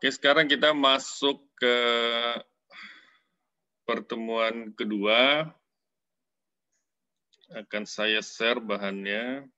Oke, sekarang kita masuk ke pertemuan kedua. Akan saya share bahannya.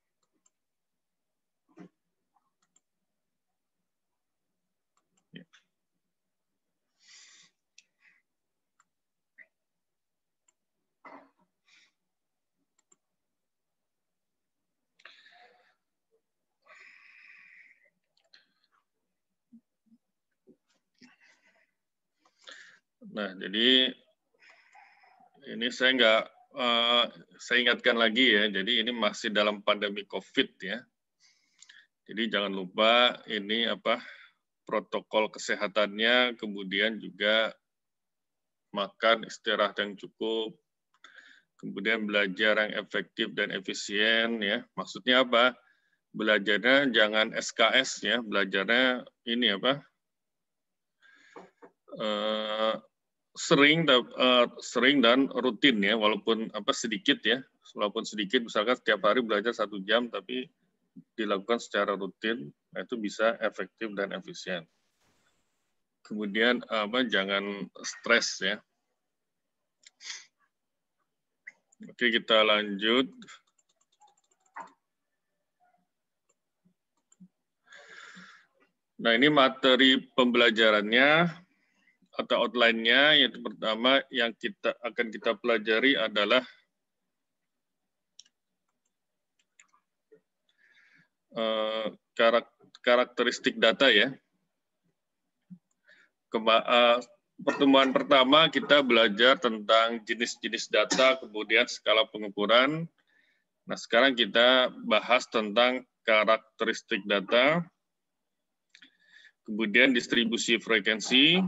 Nah, jadi ini saya ingatkan lagi ya, jadi ini masih dalam pandemi COVID ya. Jadi jangan lupa ini protokol kesehatannya, kemudian juga makan, istirahat yang cukup, kemudian belajar yang efektif dan efisien ya. Maksudnya apa? Belajarnya jangan SKS ya, belajarnya ini sering dan rutin ya, walaupun sedikit ya, walaupun sedikit, misalkan setiap hari belajar 1 jam, tapi dilakukan secara rutin, nah itu bisa efektif dan efisien. Kemudian jangan stres ya. Oke, kita lanjut. Nah, ini materi pembelajarannya atau outline-nya, yaitu pertama yang akan kita pelajari adalah karakteristik data ya. Pertemuan pertama kita belajar tentang jenis-jenis data, kemudian skala pengukuran. Nah, sekarang kita bahas tentang karakteristik data, kemudian distribusi frekuensi,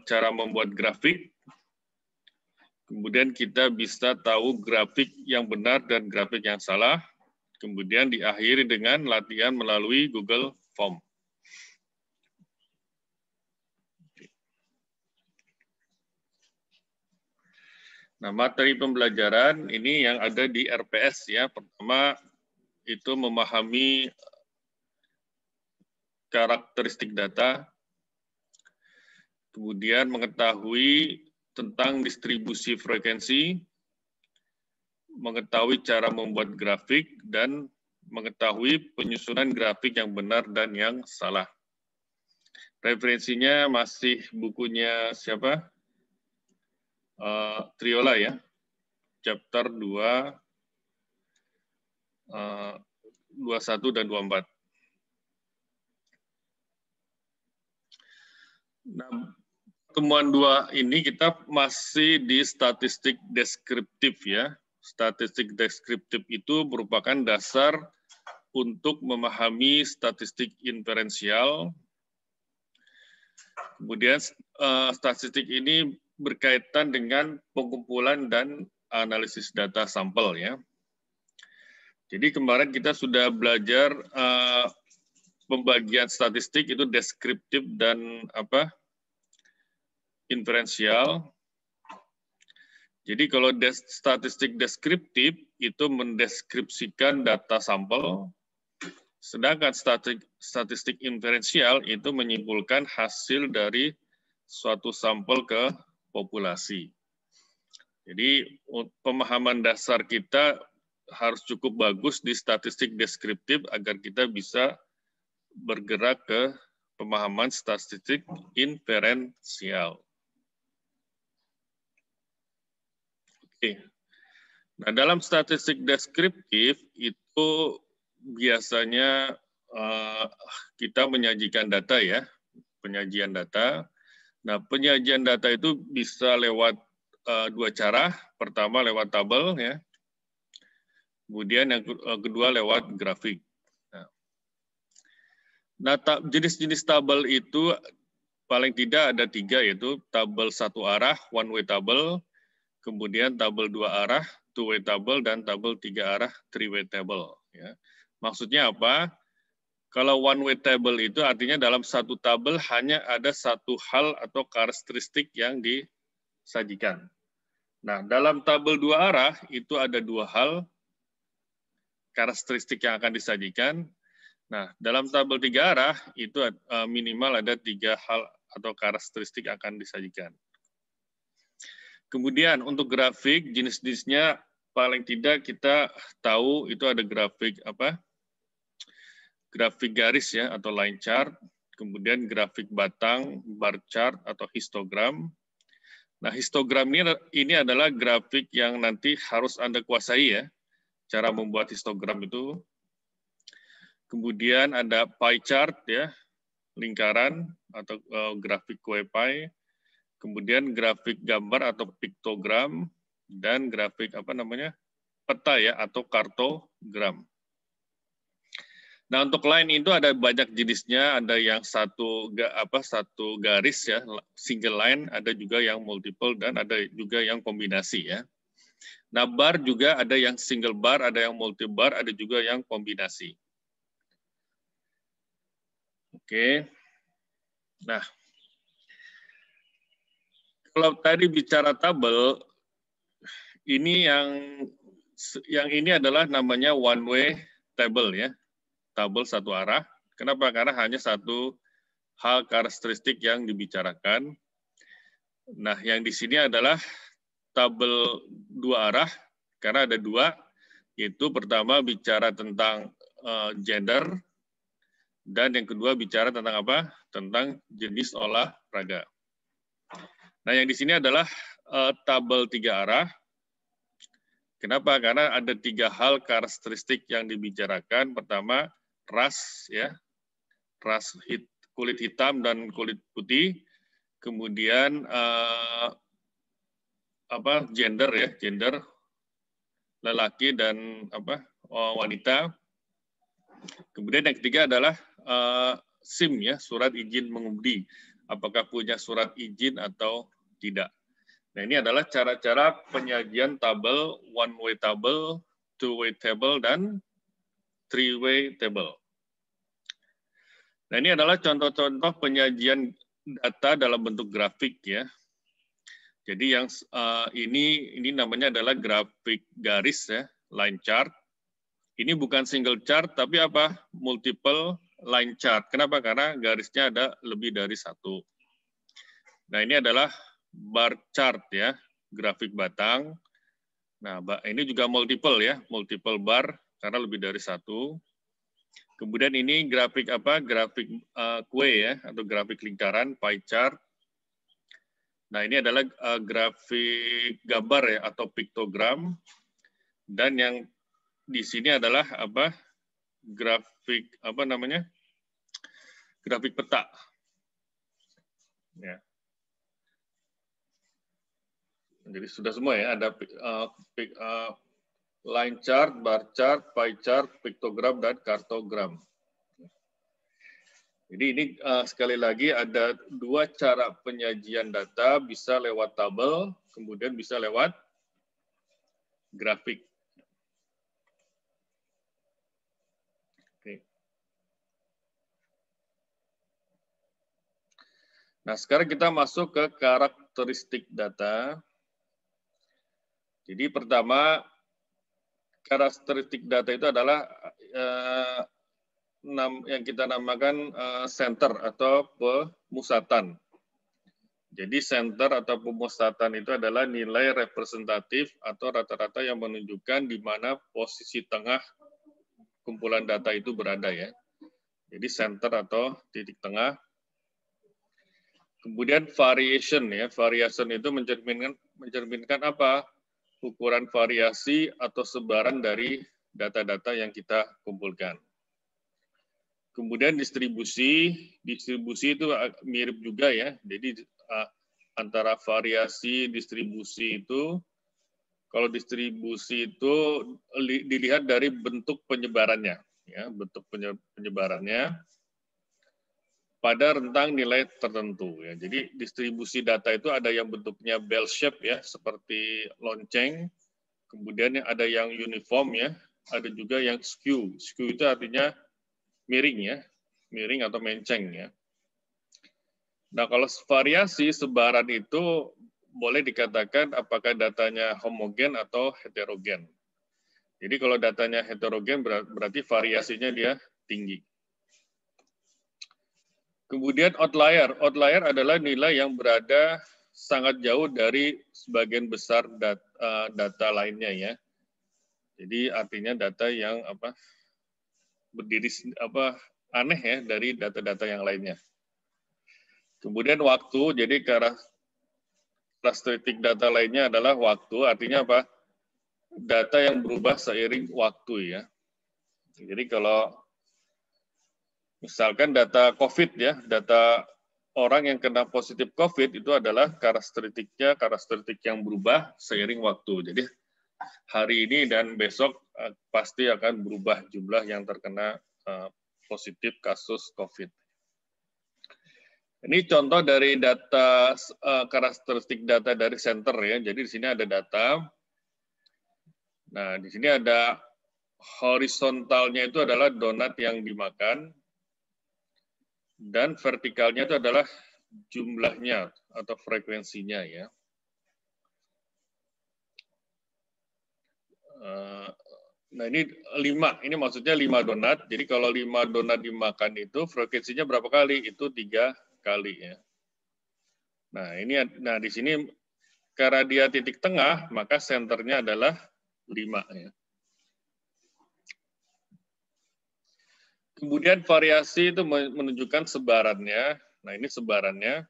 cara membuat grafik, kemudian kita bisa tahu grafik yang benar dan grafik yang salah, kemudian diakhiri dengan latihan melalui Google Form. Nah, materi pembelajaran ini yang ada di RPS ya. Pertama itu memahami karakteristik data, kemudian mengetahui tentang distribusi frekuensi, mengetahui cara membuat grafik, dan mengetahui penyusunan grafik yang benar dan yang salah. Referensinya masih bukunya siapa? Triola ya, chapter 2, 21 dan 24. Nah, pertemuan 2 ini kita masih di statistik deskriptif ya. Statistik deskriptif itu merupakan dasar untuk memahami statistik inferensial. Kemudian statistik ini berkaitan dengan pengumpulan dan analisis data sampel ya. Jadi kemarin kita sudah belajar pembagian statistik itu deskriptif dan inferensial. Jadi kalau statistik deskriptif itu mendeskripsikan data sampel, sedangkan statistik inferensial itu menyimpulkan hasil dari suatu sampel ke populasi. Jadi pemahaman dasar kita harus cukup bagus di statistik deskriptif agar kita bisa bergerak ke pemahaman statistik inferensial. Oke. Nah, dalam statistik deskriptif itu biasanya kita menyajikan data ya, penyajian data. Nah, penyajian data itu bisa lewat 2 cara. Pertama lewat tabel ya. Kemudian yang kedua lewat grafik. Nah, jenis-jenis tabel itu paling tidak ada 3, yaitu tabel 1 arah, one way table, kemudian tabel 2 arah, two way table, dan tabel 3 arah, three way table. Ya. Maksudnya apa? Kalau one way table itu artinya dalam satu tabel hanya ada satu hal atau karakteristik yang disajikan. Nah, dalam tabel 2 arah itu ada 2 hal karakteristik yang akan disajikan. Nah, dalam tabel 3 arah itu minimal ada 3 hal atau karakteristik akan disajikan. Kemudian untuk grafik jenis-jenisnya paling tidak kita tahu itu ada grafik apa? Grafik garis ya atau line chart, kemudian grafik batang, bar chart atau histogram. Nah, histogram ini adalah grafik yang nanti harus Anda kuasai ya, cara membuat histogram itu. Kemudian ada pie chart ya, lingkaran atau grafik kue pie. Kemudian grafik gambar atau piktogram dan grafik apa namanya? Peta ya atau kartogram. Nah, untuk line itu ada banyak jenisnya, ada yang satu garis ya, single line, ada juga yang multiple dan ada juga yang kombinasi ya. Nah, bar juga ada yang single bar, ada yang multi bar, ada juga yang kombinasi. Oke. Nah, kalau tadi bicara tabel, ini yang ini adalah namanya one way table ya. Tabel satu arah. Kenapa? Karena hanya satu hal karakteristik yang dibicarakan. Nah, yang di sini adalah tabel dua arah, karena ada dua, yaitu pertama bicara tentang gender, dan yang kedua bicara tentang apa? Tentang jenis olahraga. Nah, yang di sini adalah tabel tiga arah. Kenapa? Karena ada tiga hal karakteristik yang dibicarakan. Pertama, ras ya, ras kulit hitam dan kulit putih. Kemudian gender ya, gender lelaki dan wanita. Kemudian yang ketiga adalah SIM ya, surat izin mengemudi. Apakah punya surat izin atau tidak. Nah, ini adalah cara-cara penyajian tabel one-way table, two-way table, dan three-way table. Nah, ini adalah contoh-contoh penyajian data dalam bentuk grafik ya. Jadi yang ini namanya adalah grafik garis ya, line chart. Ini bukan single chart, tapi apa? Multiple line chart. Kenapa? Karena garisnya ada lebih dari satu. Nah, ini adalah bar chart ya, grafik batang. Nah, ini juga multiple ya, multiple bar karena lebih dari satu. Kemudian ini grafik apa? Grafik kue ya, atau grafik lingkaran, pie chart. Nah, ini adalah grafik gambar ya, atau piktogram. Dan yang di sini adalah apa? Grafik apa namanya? Grafik peta. Ya. Jadi sudah semua ya, ada line chart, bar chart, pie chart, piktogram, dan kartogram. Jadi ini sekali lagi ada dua cara penyajian data, bisa lewat tabel, kemudian bisa lewat grafik. Oke. Nah, sekarang kita masuk ke karakteristik data. Jadi pertama, karakteristik data itu adalah yang kita namakan center atau pemusatan. Jadi center atau pemusatan itu adalah nilai representatif atau rata-rata yang menunjukkan di mana posisi tengah kumpulan data itu berada ya. Jadi center atau titik tengah. Kemudian variation ya, variation itu mencerminkan apa? Ukuran variasi atau sebaran dari data-data yang kita kumpulkan. Kemudian distribusi itu mirip juga ya. Jadi antara variasi distribusi itu, kalau distribusi itu dilihat dari bentuk penyebarannya, ya, bentuk penyebarannya pada rentang nilai tertentu. Ya. Jadi distribusi data itu ada yang bentuknya bell shape ya, seperti lonceng. Kemudian ada yang uniform ya, ada juga yang skew. Skew itu artinya miring ya, miring atau menceng ya. Nah, kalau variasi sebaran itu boleh dikatakan apakah datanya homogen atau heterogen. Jadi kalau datanya heterogen berarti variasinya dia tinggi. Kemudian outlier. Outlier adalah nilai yang berada sangat jauh dari sebagian besar data lainnya ya. Jadi artinya data yang berdiri aneh ya dari data-data yang lainnya. Kemudian waktu, jadi karakteristik data lainnya adalah waktu, artinya apa? Data yang berubah seiring waktu ya. Jadi kalau misalkan data COVID ya, data orang yang kena positif COVID itu adalah karakteristik yang berubah seiring waktu. Jadi hari ini dan besok pasti akan berubah jumlah yang terkena positif kasus COVID. Ini contoh dari data karakteristik data dari center ya. Jadi di sini ada data. Nah, di sini ada horizontalnya itu adalah donat yang dimakan dan vertikalnya itu adalah jumlahnya atau frekuensinya ya. Nah ini 5, ini maksudnya 5 donat. Jadi kalau 5 donat dimakan itu frekuensinya berapa kali? Itu 3 kali ya. Nah di sini karena dia titik tengah, maka senternya adalah 5 ya. Kemudian variasi itu menunjukkan sebarannya. Nah ini sebarannya.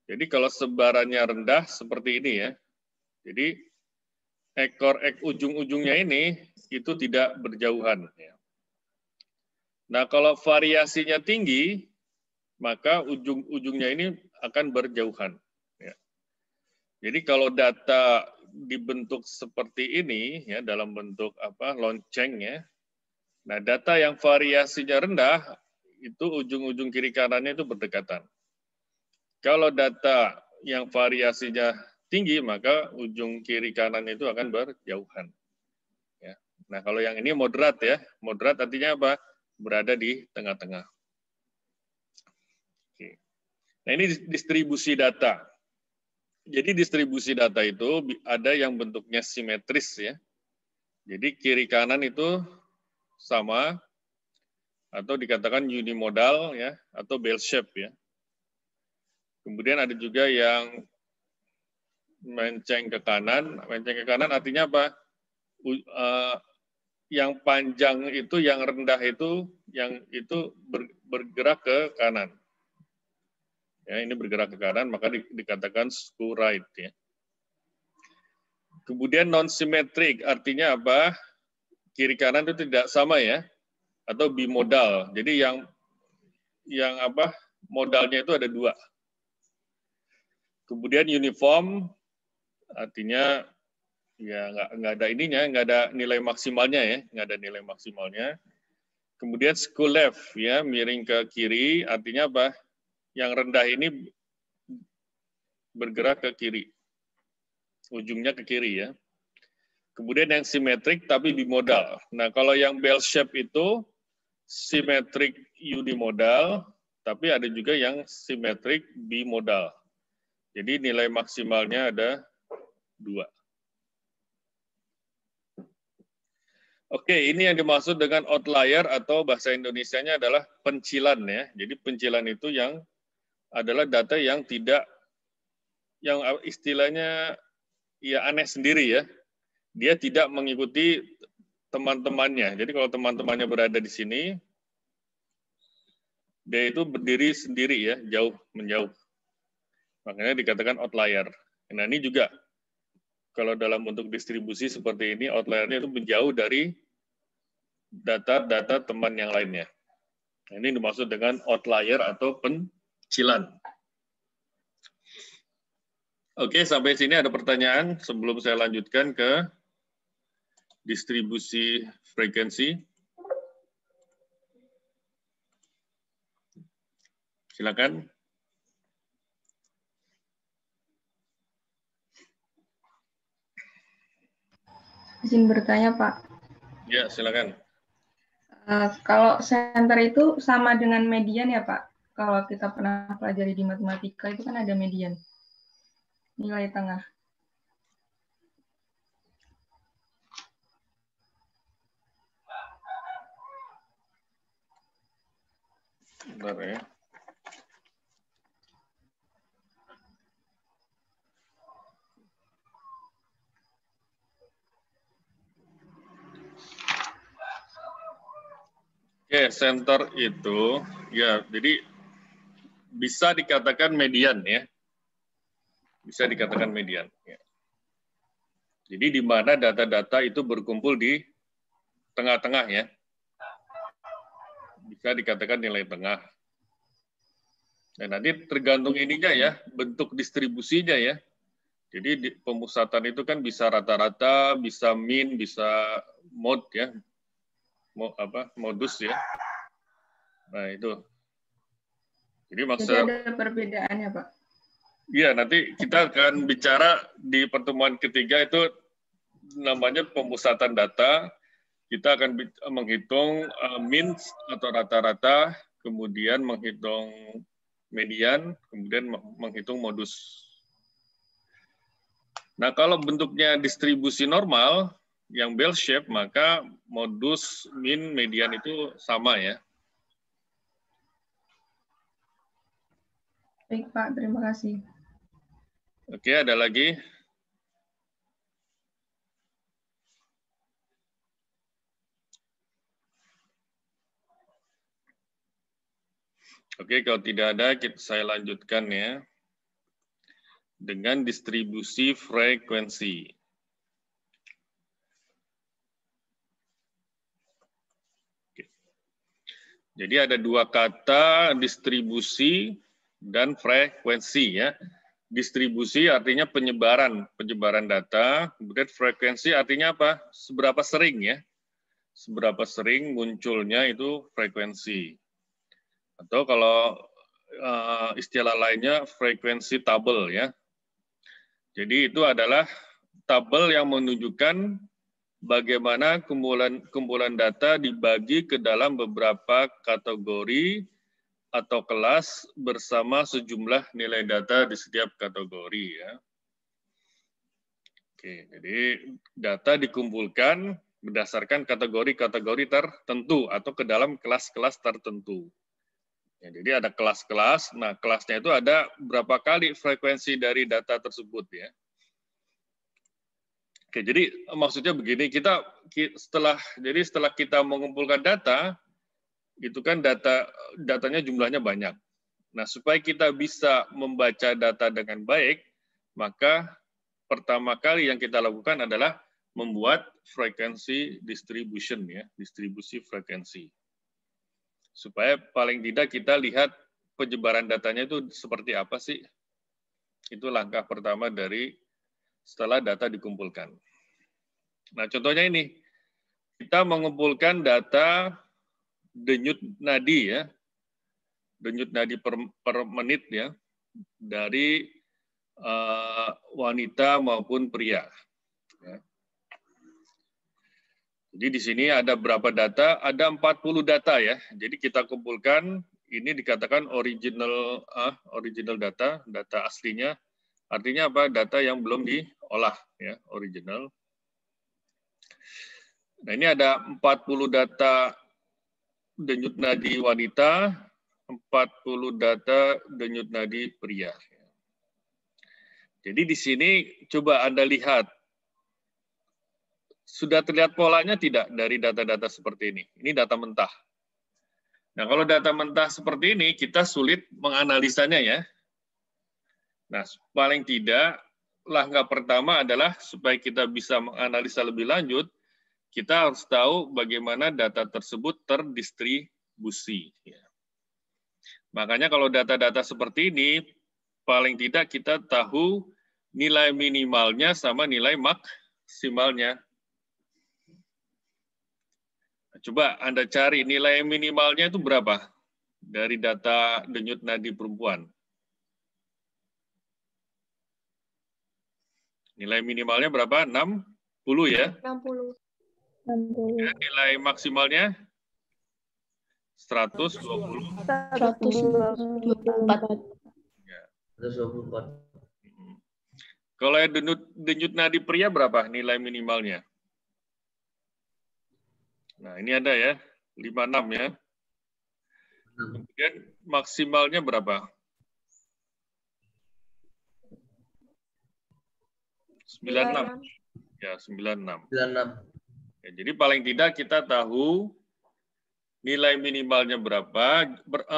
Jadi kalau sebarannya rendah seperti ini ya. Jadi ujung-ujungnya ini itu tidak berjauhan. Ya. Nah kalau variasinya tinggi, maka ujung-ujungnya ini akan berjauhan. Ya. Jadi kalau data dibentuk seperti ini, ya dalam bentuk lonceng ya. Nah data yang variasinya rendah, itu ujung-ujung kiri kanannya itu berdekatan. Kalau data yang variasinya tinggi, maka ujung kiri kanan itu akan berjauhan. Ya. Nah kalau yang ini moderat ya, moderat artinya apa? Berada di tengah-tengah. Nah ini distribusi data. Jadi distribusi data itu ada yang bentuknya simetris ya. Jadi kiri kanan itu sama atau dikatakan unimodal ya atau bell shape ya. Kemudian ada juga yang menceng ke kanan. Menceng ke kanan artinya apa? Yang panjang itu, yang rendah itu, yang itu bergerak ke kanan. Ya, ini bergerak ke kanan, maka dikatakan skew right ya. Kemudian non-symmetric, artinya apa? Kiri kanan itu tidak sama ya, atau bimodal. Jadi yang modalnya itu ada 2. Kemudian uniform, artinya ya nggak ada ininya, nggak ada nilai maksimalnya ya, nggak ada nilai maksimalnya. Kemudian skew left ya, miring ke kiri, artinya apa? Yang rendah ini bergerak ke kiri, ujungnya ke kiri ya. Kemudian yang simetrik tapi bimodal. Nah kalau yang bell shape itu simetrik unimodal, tapi ada juga yang simetrik bimodal. Jadi nilai maksimalnya ada 2. Oke, ini yang dimaksud dengan outlier atau bahasa Indonesianya adalah pencilan ya. Jadi pencilan itu yang adalah data yang tidak, yang istilahnya ya aneh sendiri ya. Dia tidak mengikuti teman-temannya. Jadi kalau teman-temannya berada di sini, dia itu berdiri sendiri ya, jauh menjauh. Makanya dikatakan outlier. Nah ini juga kalau dalam bentuk distribusi seperti ini, outliernya itu menjauh dari data-data teman yang lainnya. Ini dimaksud dengan outlier atau pencilan. Oke, sampai sini ada pertanyaan sebelum saya lanjutkan ke distribusi frekuensi. Silakan. Izin bertanya, Pak. Ya, silakan. Kalau center itu sama dengan median ya, Pak? Kalau kita pernah pelajari di matematika itu kan ada median, nilai tengah. Bentar ya. Oke, center itu ya, jadi bisa dikatakan median ya. Bisa dikatakan median. Ya. Jadi di mana data-data itu berkumpul di tengah-tengah ya. Bisa dikatakan nilai tengah. Nah, nanti tergantung ininya ya, bentuk distribusinya ya. Jadi pemusatan itu kan bisa rata-rata, bisa mean, bisa mode ya. Modus ya. Nah, itu. Jadi ada perbedaannya, Pak? Iya, nanti kita akan bicara di pertemuan ketiga itu namanya pemusatan data. Kita akan menghitung mean atau rata-rata, kemudian menghitung median, kemudian menghitung modus. Nah, kalau bentuknya distribusi normal, yang bell shape, maka modus, mean, median itu sama ya. Baik, Pak. Terima kasih. Oke, ada lagi? Oke, kalau tidak ada, saya lanjutkan ya. Dengan distribusi frekuensi. Oke. Jadi ada dua kata, distribusi dan frekuensi ya. Distribusi artinya penyebaran data, kemudian frekuensi artinya apa? Seberapa sering ya? Seberapa sering munculnya itu frekuensi. Atau kalau istilah lainnya frekuensi tabel ya. Jadi itu adalah tabel yang menunjukkan bagaimana kumpulan data dibagi ke dalam beberapa kategori atau kelas bersama sejumlah nilai data di setiap kategori ya. Oke, jadi data dikumpulkan berdasarkan kategori-kategori tertentu atau ke dalam kelas-kelas tertentu. Ya, jadi ada kelas-kelas, nah kelasnya itu ada berapa kali frekuensi dari data tersebut ya. Oke, jadi maksudnya begini, setelah kita mengumpulkan data, itu kan datanya jumlahnya banyak. Nah, supaya kita bisa membaca data dengan baik, maka pertama kali yang kita lakukan adalah membuat frequency distribution ya, distribusi frekuensi. Supaya paling tidak kita lihat penyebaran datanya itu seperti apa sih. Itu langkah pertama dari setelah data dikumpulkan. Nah, contohnya ini, kita mengumpulkan data denyut nadi ya, denyut nadi per menit ya, dari wanita maupun pria. Ya. Jadi di sini ada berapa data? Ada 40 data ya. Jadi kita kumpulkan, ini dikatakan original data, data aslinya. Artinya apa? Data yang belum diolah ya, original. Nah, ini ada 40 data denyut nadi wanita, 40 data denyut nadi pria. Jadi di sini coba Anda lihat, sudah terlihat polanya tidak dari data-data seperti ini? Ini data mentah. Nah, kalau data mentah seperti ini, kita sulit menganalisanya ya. Nah, paling tidak, langkah pertama adalah supaya kita bisa menganalisa lebih lanjut, kita harus tahu bagaimana data tersebut terdistribusi. Makanya kalau data-data seperti ini, paling tidak kita tahu nilai minimalnya sama nilai maksimalnya. Coba Anda cari nilai minimalnya itu berapa dari data denyut nadi perempuan. Nilai minimalnya berapa? 60 ya? 60. Ya, nilai maksimalnya 124. Ya. 124. Kalau denyut nadi pria berapa nilai minimalnya? Nah, ini ada ya, 56 ya. Kemudian maksimalnya berapa? 96. Ya, 96. 96. Ya, jadi paling tidak kita tahu nilai minimalnya berapa?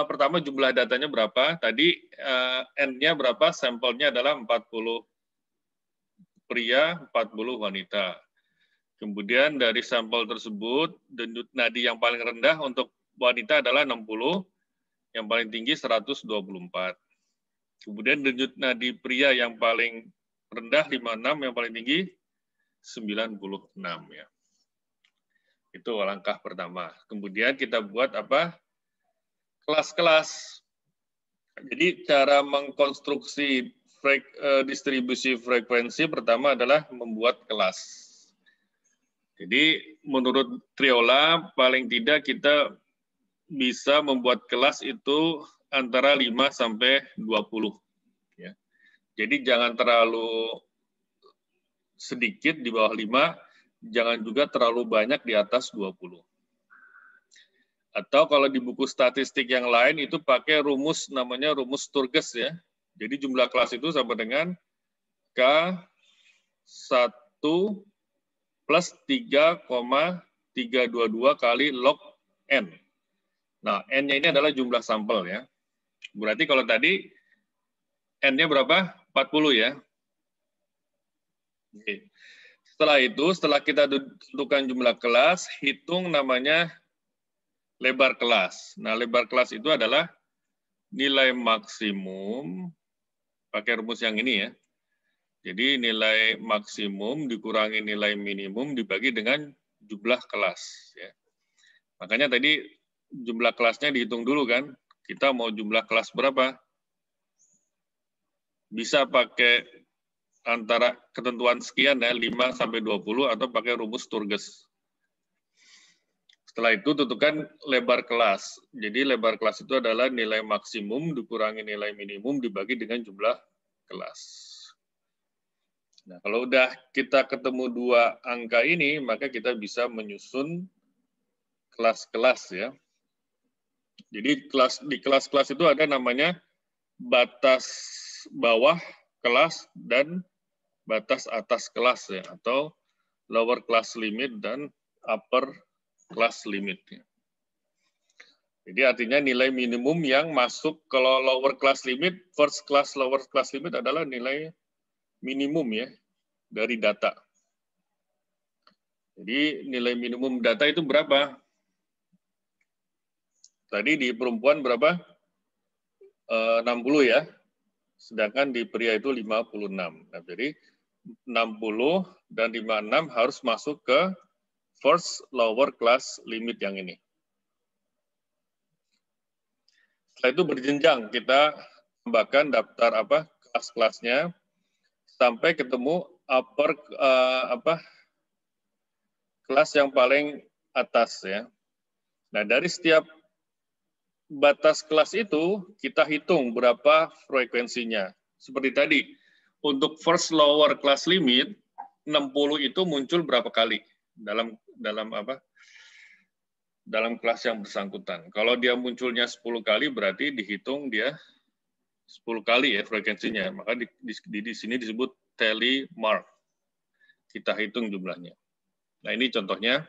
Pertama jumlah datanya berapa? Tadi N-nya berapa? Sampelnya adalah 40 pria, 40 wanita. Kemudian dari sampel tersebut, denyut nadi yang paling rendah untuk wanita adalah 60, yang paling tinggi 124. Kemudian denyut nadi pria yang paling rendah 56, yang paling tinggi 96 ya. Itu langkah pertama. Kemudian kita buat apa? Kelas-kelas. Jadi cara mengkonstruksi distribusi frekuensi pertama adalah membuat kelas. Jadi menurut Triola paling tidak kita bisa membuat kelas itu antara 5 sampai 20 ya. Jadi jangan terlalu sedikit di bawah 5, jangan juga terlalu banyak di atas 20. Atau kalau di buku statistik yang lain itu pakai rumus namanya rumus Sturges ya. Jadi jumlah kelas itu sama dengan K1 plus 3,322 kali log N. Nah, N-nya ini adalah jumlah sampel ya. Berarti kalau tadi N-nya berapa? 40 ya. Oke. Setelah itu, setelah kita tentukan jumlah kelas, hitung namanya lebar kelas. Nah, lebar kelas itu adalah nilai maksimum, pakai rumus yang ini ya. Jadi nilai maksimum dikurangi nilai minimum dibagi dengan jumlah kelas. Ya. Makanya tadi jumlah kelasnya dihitung dulu kan. Kita mau jumlah kelas berapa? Bisa pakai antara ketentuan sekian ya, 5 sampai 20 atau pakai rumus Sturges. Setelah itu tentukan lebar kelas. Jadi lebar kelas itu adalah nilai maksimum dikurangi nilai minimum dibagi dengan jumlah kelas. Nah, kalau udah kita ketemu dua angka ini, maka kita bisa menyusun kelas-kelas ya. Jadi di kelas-kelas itu ada namanya batas bawah kelas dan batas atas kelas ya, atau lower class limit dan upper class limit. Ya. Jadi artinya nilai minimum yang masuk, kalau lower class limit, first class lower class limit adalah nilai minimum ya dari data. Jadi nilai minimum data itu berapa? Tadi di perempuan berapa? 60 ya. Sedangkan di pria itu 56. Nah, jadi 60 dan 56 harus masuk ke first lower class limit yang ini. Setelah itu berjenjang, kita tambahkan daftar kelas-kelasnya sampai ketemu upper kelas yang paling atas ya. Nah, dari setiap batas kelas itu kita hitung berapa frekuensinya. Seperti tadi, untuk first lower class limit 60 itu muncul berapa kali dalam kelas yang bersangkutan. Kalau dia munculnya 10 kali berarti dihitung dia 10 kali ya frekuensinya. Maka di sini disebut tally mark. Kita hitung jumlahnya. Nah, ini contohnya.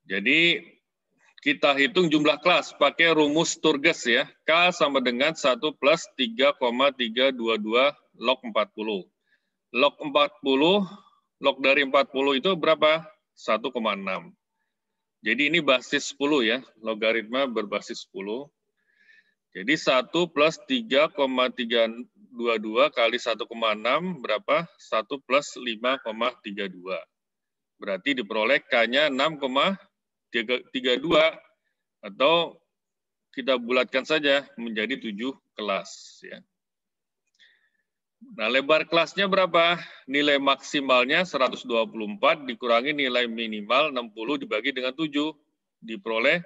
Jadi kita hitung jumlah kelas pakai rumus Sturges ya. K sama dengan 1 plus 3,322 log 40. Log 40, log dari 40 itu berapa? 1,6. Jadi ini basis 10 ya, logaritma berbasis 10. Jadi 1 plus 3,322 kali 1,6 berapa? 1 plus 5,32. Berarti diperoleh K-nya 6,32 atau kita bulatkan saja menjadi 7 kelas ya. Nah, lebar kelasnya berapa? Nilai maksimalnya 124 dikurangi nilai minimal 60 dibagi dengan 7 diperoleh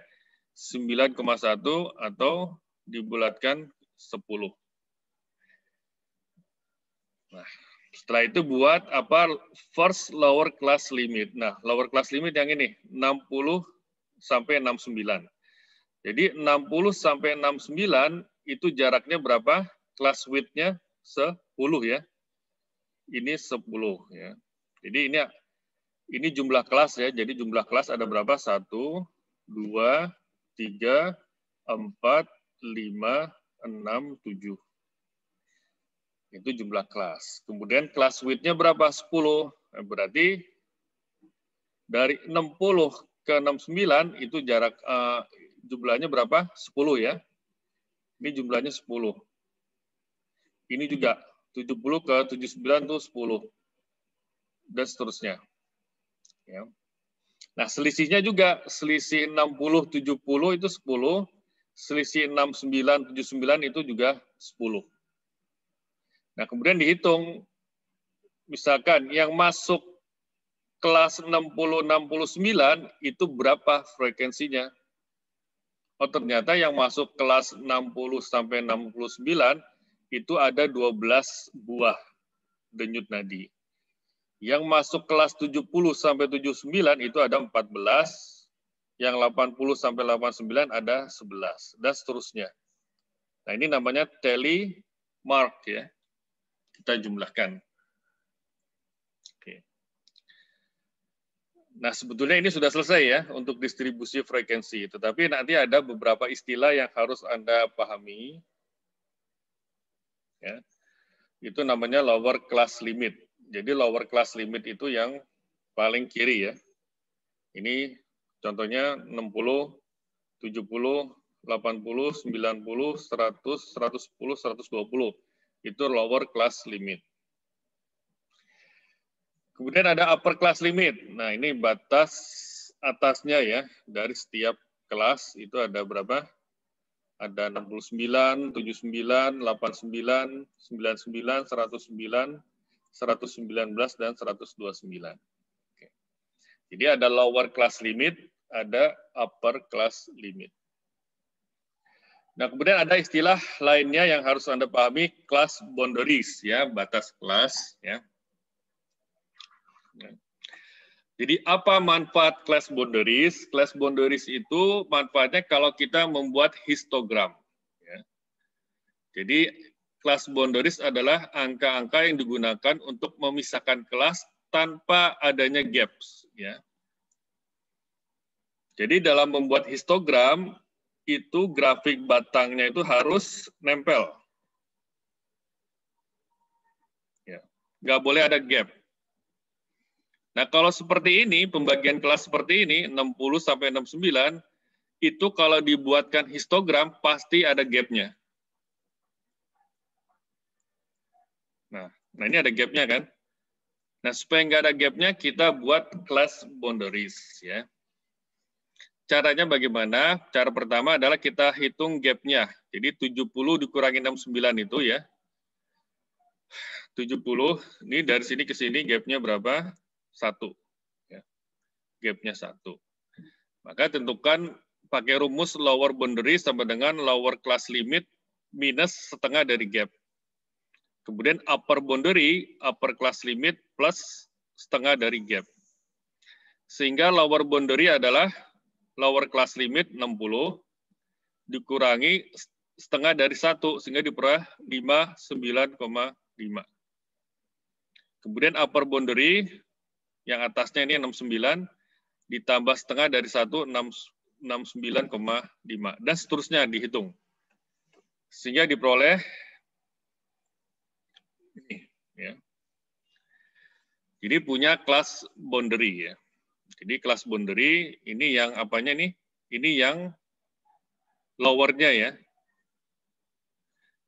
9,1 atau dibulatkan 10. Nah, setelah itu buat first lower class limit. Nah, lower class limit yang ini 60 sampai 69. Jadi 60 sampai 69 itu jaraknya berapa? Class width-nya 10 ya. Ini 10 ya. Jadi ini Ini jumlah kelas ya, jadi jumlah kelas ada berapa? 1, 2, 3, 4, 5, 6, 7. Itu jumlah kelas. Kemudian kelas width-nya berapa? 10. Nah, berarti dari 60 ke 69 itu jarak jumlahnya berapa? 10 ya. Ini jumlahnya 10. Ini juga 70 ke 79 itu 10. Dan seterusnya. Ya. Nah, selisihnya juga, selisih 60-70 itu 10, selisih 69-79 itu juga 10. Nah, kemudian dihitung, misalkan yang masuk kelas 60-69 itu berapa frekuensinya? Oh, ternyata yang masuk kelas 60-69 itu ada 12 buah denyut nadi. Yang masuk kelas 70-79 itu ada 14, yang 80-89 ada 11, dan seterusnya. Nah, ini namanya tally mark ya. Kita jumlahkan. Oke. Nah, sebetulnya ini sudah selesai ya untuk distribusi frekuensi, tetapi nanti ada beberapa istilah yang harus Anda pahami. Ya. Itu namanya lower class limit. Jadi lower class limit itu yang paling kiri ya. Ini contohnya 60, 70, 80, 90, 100, 110, 120. Itu lower class limit. Kemudian ada upper class limit. Nah, ini batas atasnya ya, dari setiap kelas itu ada berapa? Ada 69, 79, 89, 99, 109, 119, dan 129. Oke. Jadi ada lower class limit, ada upper class limit. Nah, kemudian ada istilah lainnya yang harus Anda pahami, class boundaries, ya, batas kelas. Ya. Jadi apa manfaat class boundaries? Class boundaries itu manfaatnya kalau kita membuat histogram. Ya. Jadi class boundaries adalah angka-angka yang digunakan untuk memisahkan kelas tanpa adanya gaps. Ya. Jadi dalam membuat histogram, itu grafik batangnya itu harus nempel. Ya. Nggak boleh ada gap. Nah, kalau seperti ini, pembagian kelas seperti ini, 60-69, itu kalau dibuatkan histogram, pasti ada gap-nya. Nah, ini ada gap-nya kan? Nah, supaya nggak ada gap-nya, kita buat class boundaries. Ya. Caranya bagaimana? Cara pertama adalah kita hitung gap-nya. Jadi 70 dikurangi 69 itu ya. 70, ini dari sini ke sini gap-nya berapa? 1. Ya. Gap-nya 1. Maka tentukan pakai rumus lower boundary sama dengan lower class limit minus setengah dari gap. Kemudian upper boundary, upper class limit plus setengah dari gap. Sehingga lower boundary adalah lower class limit 60 dikurangi setengah dari 1 sehingga diperoleh 59,5. Kemudian upper boundary yang atasnya ini 69 ditambah setengah dari 1 69,5 dan seterusnya dihitung. Sehingga diperoleh ini ya. Jadi punya class boundary ya. Jadi class boundary ini yang apanya nih? Ini yang lowernya ya.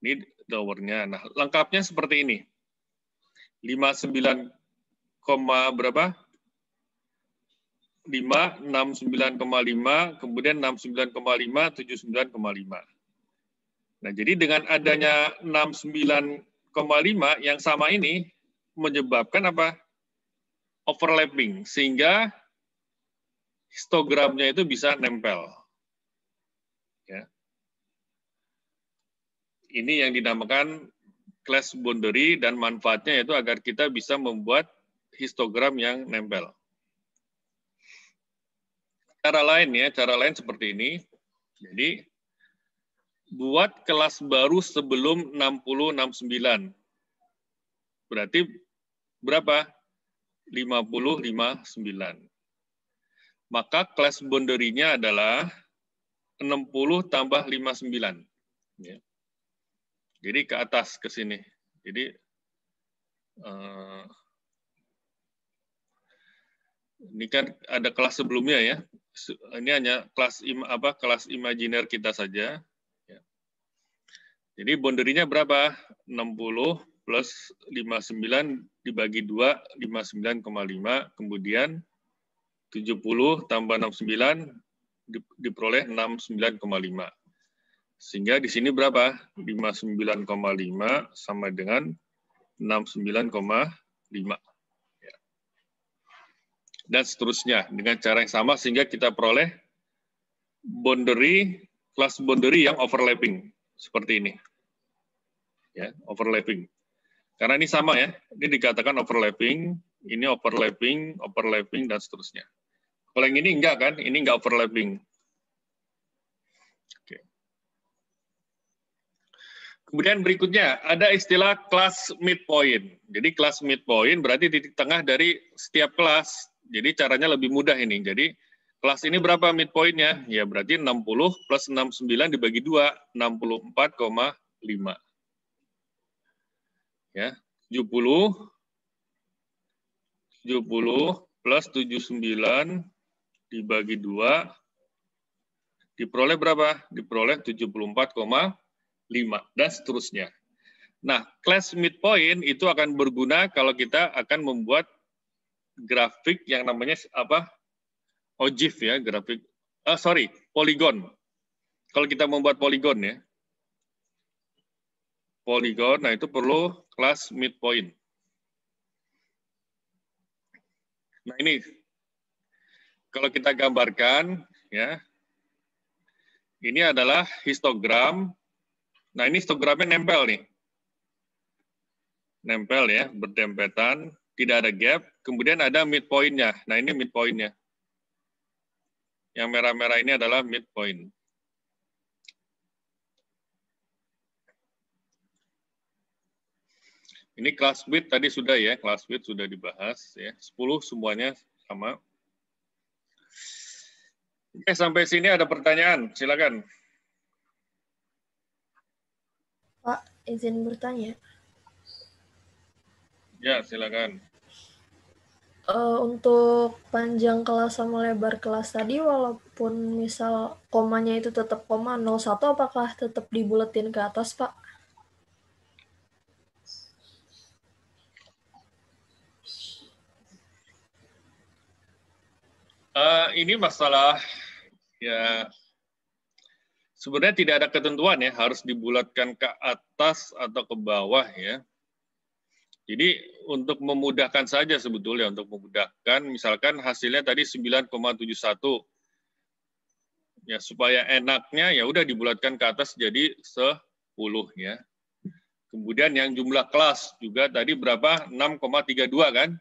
Ini lowernya. Nah, lengkapnya seperti ini. 59, berapa? 5, 69,5, kemudian 69,5, 79,5. Nah, jadi dengan adanya 69,5 yang sama ini menyebabkan apa? Overlapping, sehingga histogramnya itu bisa nempel. Ya. Ini yang dinamakan class boundary dan manfaatnya itu agar kita bisa membuat histogram yang nempel. Cara lain ya, cara lain seperti ini. Jadi buat kelas baru sebelum 60-69. Berarti berapa? 50,59. Maka class boundary-nya adalah 60 tambah 59. Ya. Jadi ke atas, ke sini. Jadi ini kan ada kelas sebelumnya ya. Ini hanya kelas kelas imajiner kita saja. Ya. Jadi boundary-nya berapa? 60 plus 59 dibagi 2, 59,5. Kemudian 70 tambah 69 diperoleh 69,5. Sehingga di sini berapa? 59,5 sama dengan 69,5. Dan seterusnya dengan cara yang sama sehingga kita peroleh boundary, class boundary yang overlapping seperti ini. Ya, overlapping. Karena ini sama ya, ini dikatakan overlapping, ini overlapping, overlapping dan seterusnya. Kalau yang ini enggak kan, ini enggak overlapping. Oke. Kemudian berikutnya ada istilah class midpoint. Jadi class midpoint berarti titik tengah dari setiap kelas. Jadi caranya lebih mudah ini. Jadi kelas ini berapa midpoint-nya? Ya berarti 60 plus 69 dibagi 2, 64,5. Ya, 70 plus 79 dibagi 2 diperoleh berapa? Diperoleh 74,5 dan seterusnya. Nah, class midpoint itu akan berguna kalau kita akan membuat grafik yang namanya apa? OGIF ya, grafik. Polygon. Kalau kita membuat polygon ya. Polygon, nah itu perlu class midpoint. Nah, ini kalau kita gambarkan ya. Ini adalah histogram. Nah, ini histogramnya nempel nih. Nempel ya, berdempetan. Tidak ada gap, kemudian ada midpoint-nya. Nah, ini midpoint-nya. Yang merah-merah ini adalah midpoint. Ini class width tadi sudah ya, class width sudah dibahas ya. 10 semuanya sama. Oke, sampai sini ada pertanyaan, silakan. Pak, izin bertanya. Ya, silakan. Untuk panjang kelas sama lebar kelas tadi, walaupun misal komanya itu tetap koma 01, apakah tetap dibuletin ke atas, Pak? Ini masalah ya sebenarnya tidak ada ketentuan ya harus dibulatkan ke atas atau ke bawah ya. Jadi untuk memudahkan saja sebetulnya, untuk memudahkan, misalkan hasilnya tadi 9,71, ya supaya enaknya ya udah dibulatkan ke atas jadi 10 ya. Kemudian yang jumlah kelas juga tadi berapa? 6,32 kan?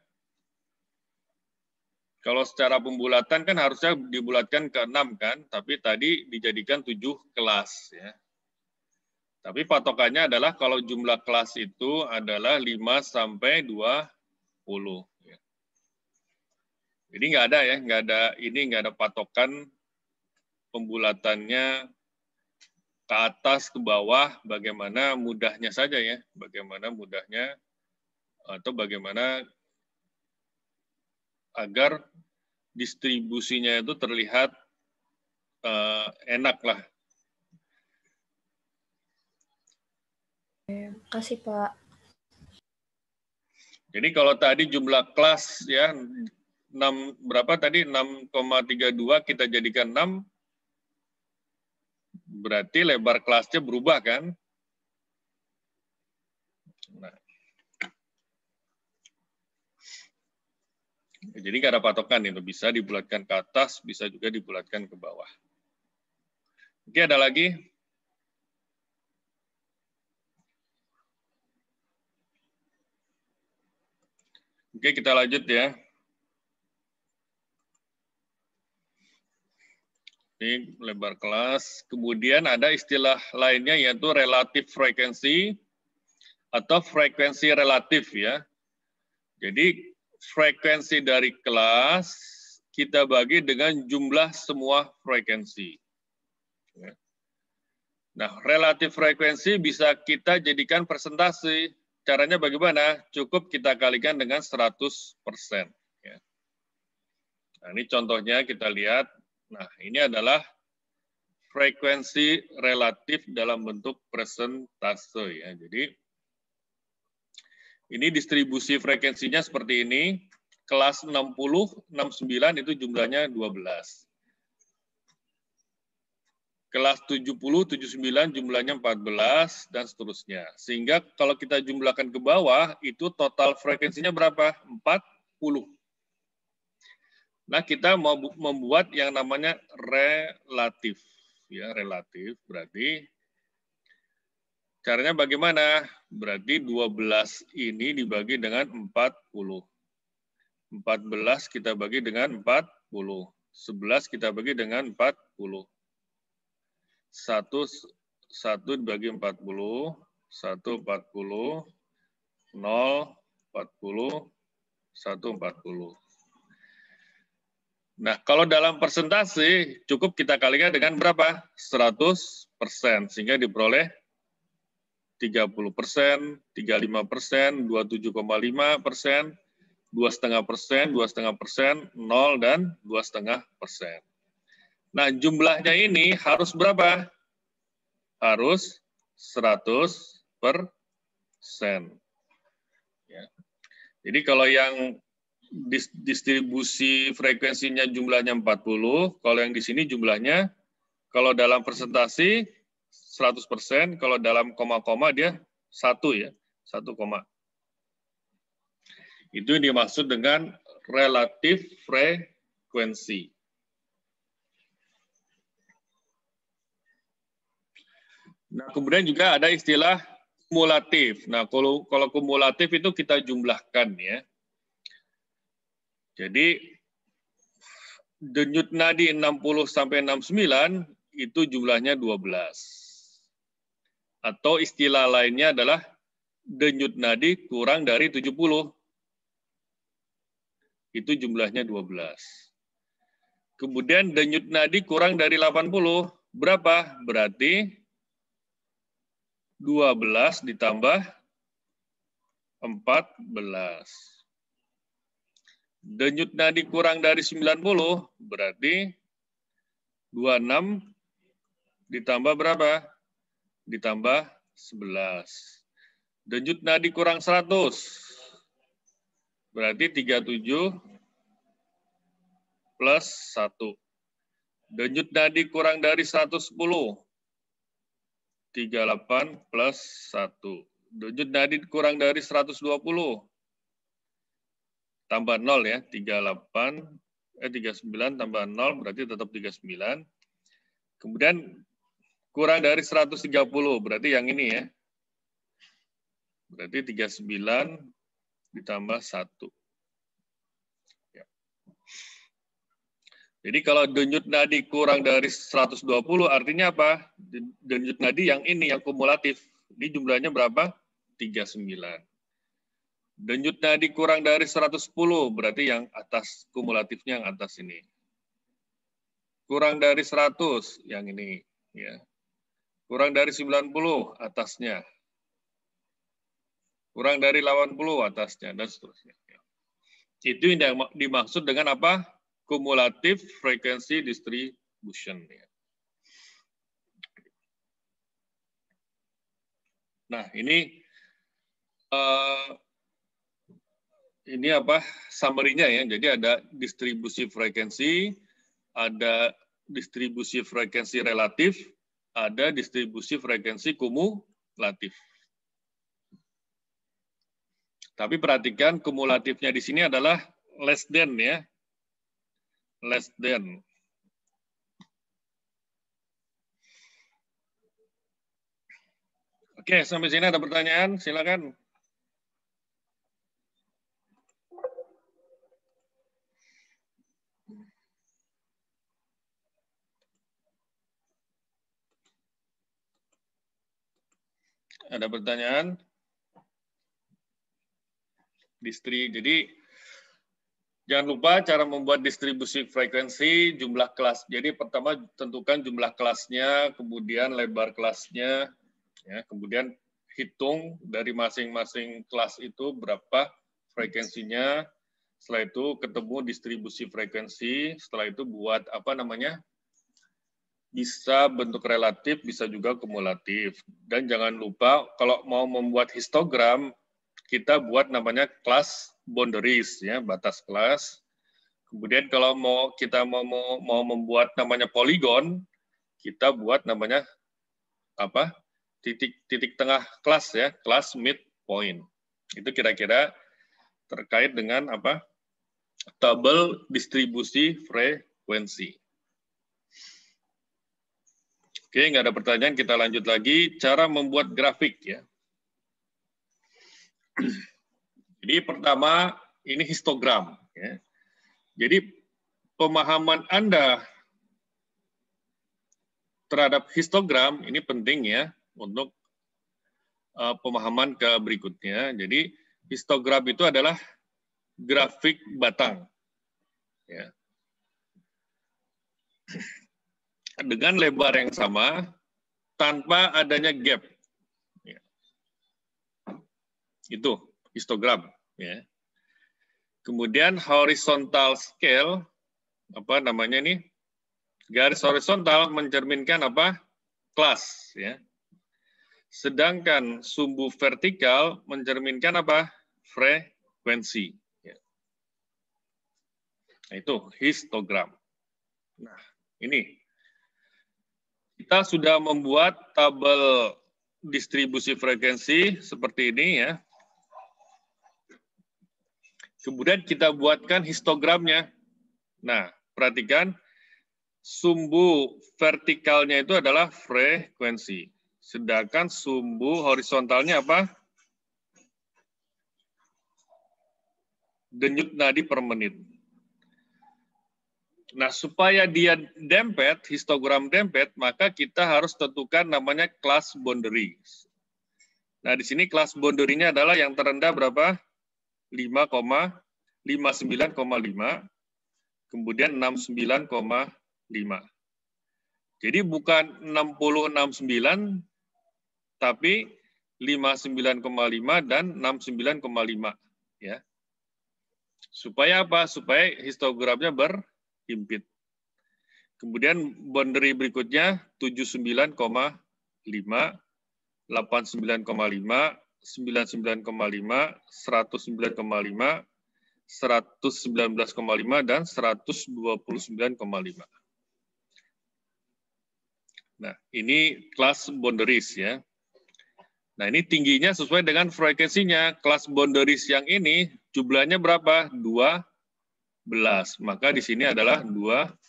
Kalau secara pembulatan kan harusnya dibulatkan ke 6 kan, tapi tadi dijadikan 7 kelas ya. Tapi patokannya adalah kalau jumlah kelas itu adalah 5 sampai 20. Jadi nggak ada ya, nggak ada patokan pembulatannya ke atas, ke bawah, bagaimana mudahnya saja ya, bagaimana mudahnya atau bagaimana agar distribusinya itu terlihat enak lah. Terima kasih, Pak. Jadi kalau tadi jumlah kelas ya 6 tadi 6,32 kita jadikan 6, berarti lebar kelasnya berubah kan? Nah. Jadi nggak ada patokan itu, bisa dibulatkan ke atas, bisa juga dibulatkan ke bawah. Oke, ada lagi? Oke, kita lanjut ya. Ini lebar kelas. Kemudian ada istilah lainnya yaitu relative frequency atau frekuensi relatif ya. Jadi frekuensi dari kelas kita bagi dengan jumlah semua frekuensi. Nah, relatif frekuensi bisa kita jadikan persentase. Caranya bagaimana? Cukup kita kalikan dengan 100%. Nah, ini contohnya kita lihat. Nah, ini adalah frekuensi relatif dalam bentuk persentase. Ya. Jadi, ini distribusi frekuensinya seperti ini. Kelas 60, 69 itu jumlahnya 12. Kelas 70, 79 jumlahnya 14, dan seterusnya. Sehingga kalau kita jumlahkan ke bawah, itu total frekuensinya berapa? 40. Nah, kita mau membuat yang namanya relatif. Ya, relatif berarti caranya bagaimana? Berarti 12 ini dibagi dengan 40. 14 kita bagi dengan 40. 11 kita bagi dengan 40. 1 dibagi 40, 1 40, 0 40, 1 40. Nah, kalau dalam persentase, cukup kita kalikan dengan berapa? 100%, sehingga diperoleh 30%, 35%, 27,5%, 2,5%, 2,5%, 0, dan 2,5%. Nah, jumlahnya ini harus berapa? Harus 100%. Ya. Jadi kalau yang distribusi frekuensinya jumlahnya 40, kalau yang di sini jumlahnya, kalau dalam persentase 100%, kalau dalam koma-koma dia 1 ya, 1 koma. Itu yang dimaksud dengan relatif frekuensi. Nah, kemudian juga ada istilah kumulatif. Nah, kalau kumulatif itu kita jumlahkan ya. Jadi, denyut nadi 60 sampai 69 itu jumlahnya 12. Atau istilah lainnya adalah denyut nadi kurang dari 70. Itu jumlahnya 12. Kemudian denyut nadi kurang dari 80. Berapa? Berarti 12 ditambah 14. Denyut nadi kurang dari 90, berarti 26 ditambah berapa? Ditambah 11. Denyut nadi kurang 100, berarti 37 plus 1. Denyut nadi kurang dari 110, 38 plus 1. Denyut nadi kurang dari 120, tambah 0 ya, 39 tambah 0 berarti tetap 39. Kemudian kurang dari 130 berarti yang ini ya. Berarti 39 ditambah 1. Ya. Jadi kalau denyut nadi kurang dari 120 artinya apa? Denyut nadi yang ini yang kumulatif. Ini jumlahnya berapa? 39. Denyut nadi kurang dari 110, berarti yang atas, kumulatifnya yang atas ini. Kurang dari 100, yang ini. Ya. Kurang dari 90, atasnya. Kurang dari 80, atasnya, dan seterusnya. Itu yang dimaksud dengan apa? Kumulatif frequency distribution. Ya. Nah, ini apa summary-nya ya. Jadi ada distribusi frekuensi, ada distribusi frekuensi relatif, ada distribusi frekuensi kumulatif. Tapi perhatikan kumulatifnya di sini adalah less than ya. Less than. Oke, sampai sini ada pertanyaan? Silakan. Ada pertanyaan? Jadi Jangan lupa cara membuat distribusi frekuensi, jumlah kelas. Jadi pertama tentukan jumlah kelasnya, kemudian lebar kelasnya, ya, kemudian hitung dari masing-masing kelas itu berapa frekuensinya. Setelah itu ketemu distribusi frekuensi. Setelah itu buat apa namanya? Bisa bentuk relatif, bisa juga kumulatif. Dan jangan lupa kalau mau membuat histogram, kita buat namanya class boundaries, ya, batas kelas. Kemudian kalau kita mau membuat namanya poligon, kita buat namanya apa? Titik tengah kelas, ya, kelas midpoint. Itu kira-kira terkait dengan apa? Tabel distribusi frekuensi. Oke, nggak ada pertanyaan, kita lanjut lagi. Cara membuat grafik, ya. Jadi pertama, ini histogram. Ya. Jadi pemahaman Anda terhadap histogram ini penting ya untuk pemahaman ke berikutnya. Jadi histogram itu adalah grafik batang. Ya. Dengan lebar yang sama, tanpa adanya gap. Ya. Itu histogram. Ya. Kemudian horizontal scale, apa namanya ini? Garis horizontal mencerminkan apa? Kelas. Ya. Sedangkan sumbu vertikal mencerminkan apa? Frekuensi. Ya. Nah, itu histogram. Nah, ini. Kita sudah membuat tabel distribusi frekuensi seperti ini ya. Kemudian kita buatkan histogramnya. Nah, perhatikan sumbu vertikalnya itu adalah frekuensi. Sedangkan sumbu horizontalnya apa? Denyut nadi per menit. Nah, supaya dia dempet, histogram dempet, maka kita harus tentukan namanya class boundary. Nah, di sini class boundary-nya adalah yang terendah berapa? 59,5, kemudian 69,5. Jadi bukan 60,69, tapi 59,5 dan 69,5. Ya. Supaya apa? Supaya histogramnya berhimpit. Kemudian boundary berikutnya 79,5, 89,5, 99,5, 109,5, 119,5, dan 129,5. Nah, ini kelas boundaries ya. Nah, ini tingginya sesuai dengan frekuensinya. Kelas boundaries yang ini jumlahnya berapa? 12. Maka di sini adalah 12.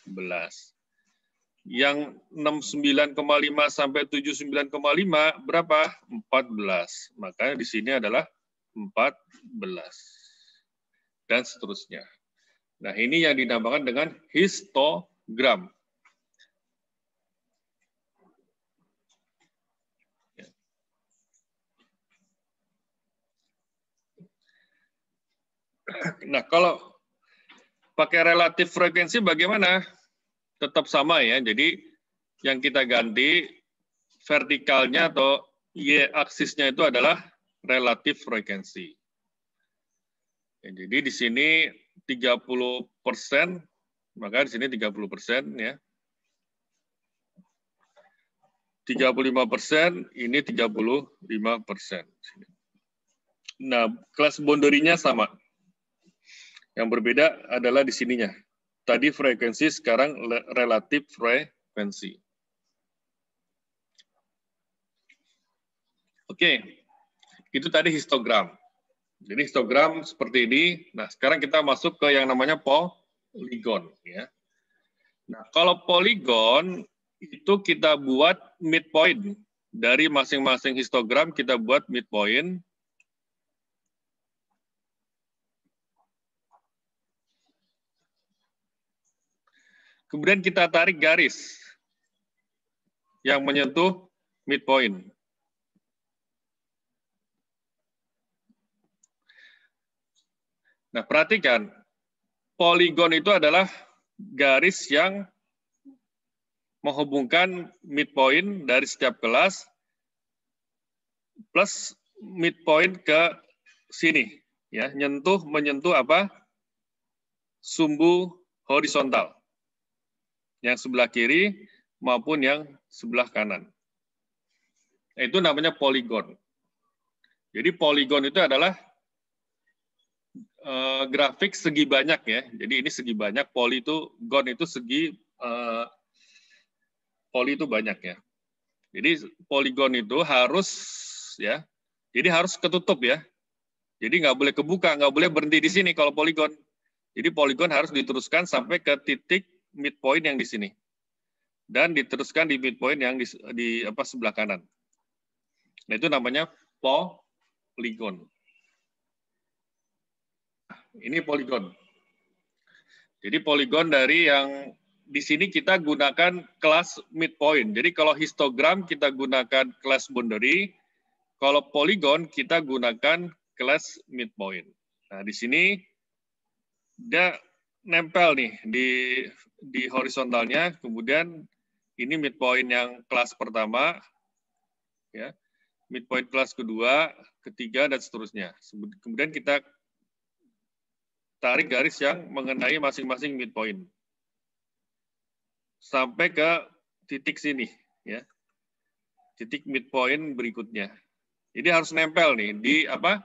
Yang 69,5 sampai 79,5 berapa? 14. Maka di sini adalah 14. Dan seterusnya. Nah, ini yang dinamakan dengan histogram. Nah, kalau pakai relatif frekuensi bagaimana? Tetap sama ya. Jadi yang kita ganti vertikalnya atau y-aksisnya itu adalah relatif frekuensi. Ya, jadi di sini 30%, maka di sini 30% ya. 35%, ini 35%. Nah, kelas boundary-nya sama. Yang berbeda adalah di sininya. Tadi frekuensi, sekarang relatif frekuensi. Oke, itu tadi histogram. Jadi histogram seperti ini. Nah, sekarang kita masuk ke yang namanya poligon. Ya. Nah, kalau poligon itu kita buat midpoint. Dari masing-masing histogram kita buat midpoint. Kemudian kita tarik garis yang menyentuh midpoint. Nah, perhatikan, poligon itu adalah garis yang menghubungkan midpoint dari setiap kelas plus midpoint ke sini, ya, menyentuh apa? Sumbu horizontal yang sebelah kiri maupun yang sebelah kanan. Nah, itu namanya poligon. Jadi poligon itu adalah grafik segi banyak, ya. Jadi ini segi banyak, gon itu segi, poli itu banyak, ya. Jadi poligon itu harus, ya, jadi harus ketutup, ya. Jadi nggak boleh kebuka, nggak boleh berhenti di sini kalau poligon. Jadi poligon harus diteruskan sampai ke titik midpoint yang di sini, dan diteruskan di midpoint yang di apa sebelah kanan. Nah, itu namanya poligon. Ini poligon. Jadi poligon dari yang di sini kita gunakan kelas midpoint. Jadi kalau histogram kita gunakan kelas boundary, kalau poligon kita gunakan kelas midpoint. Nah, di sini dia nempel nih di horizontalnya, kemudian ini midpoint yang kelas pertama, ya, midpoint kelas kedua, ketiga, dan seterusnya. Kemudian kita tarik garis yang mengenai masing-masing midpoint sampai ke titik sini, ya, titik midpoint berikutnya. Jadi harus nempel nih di apa?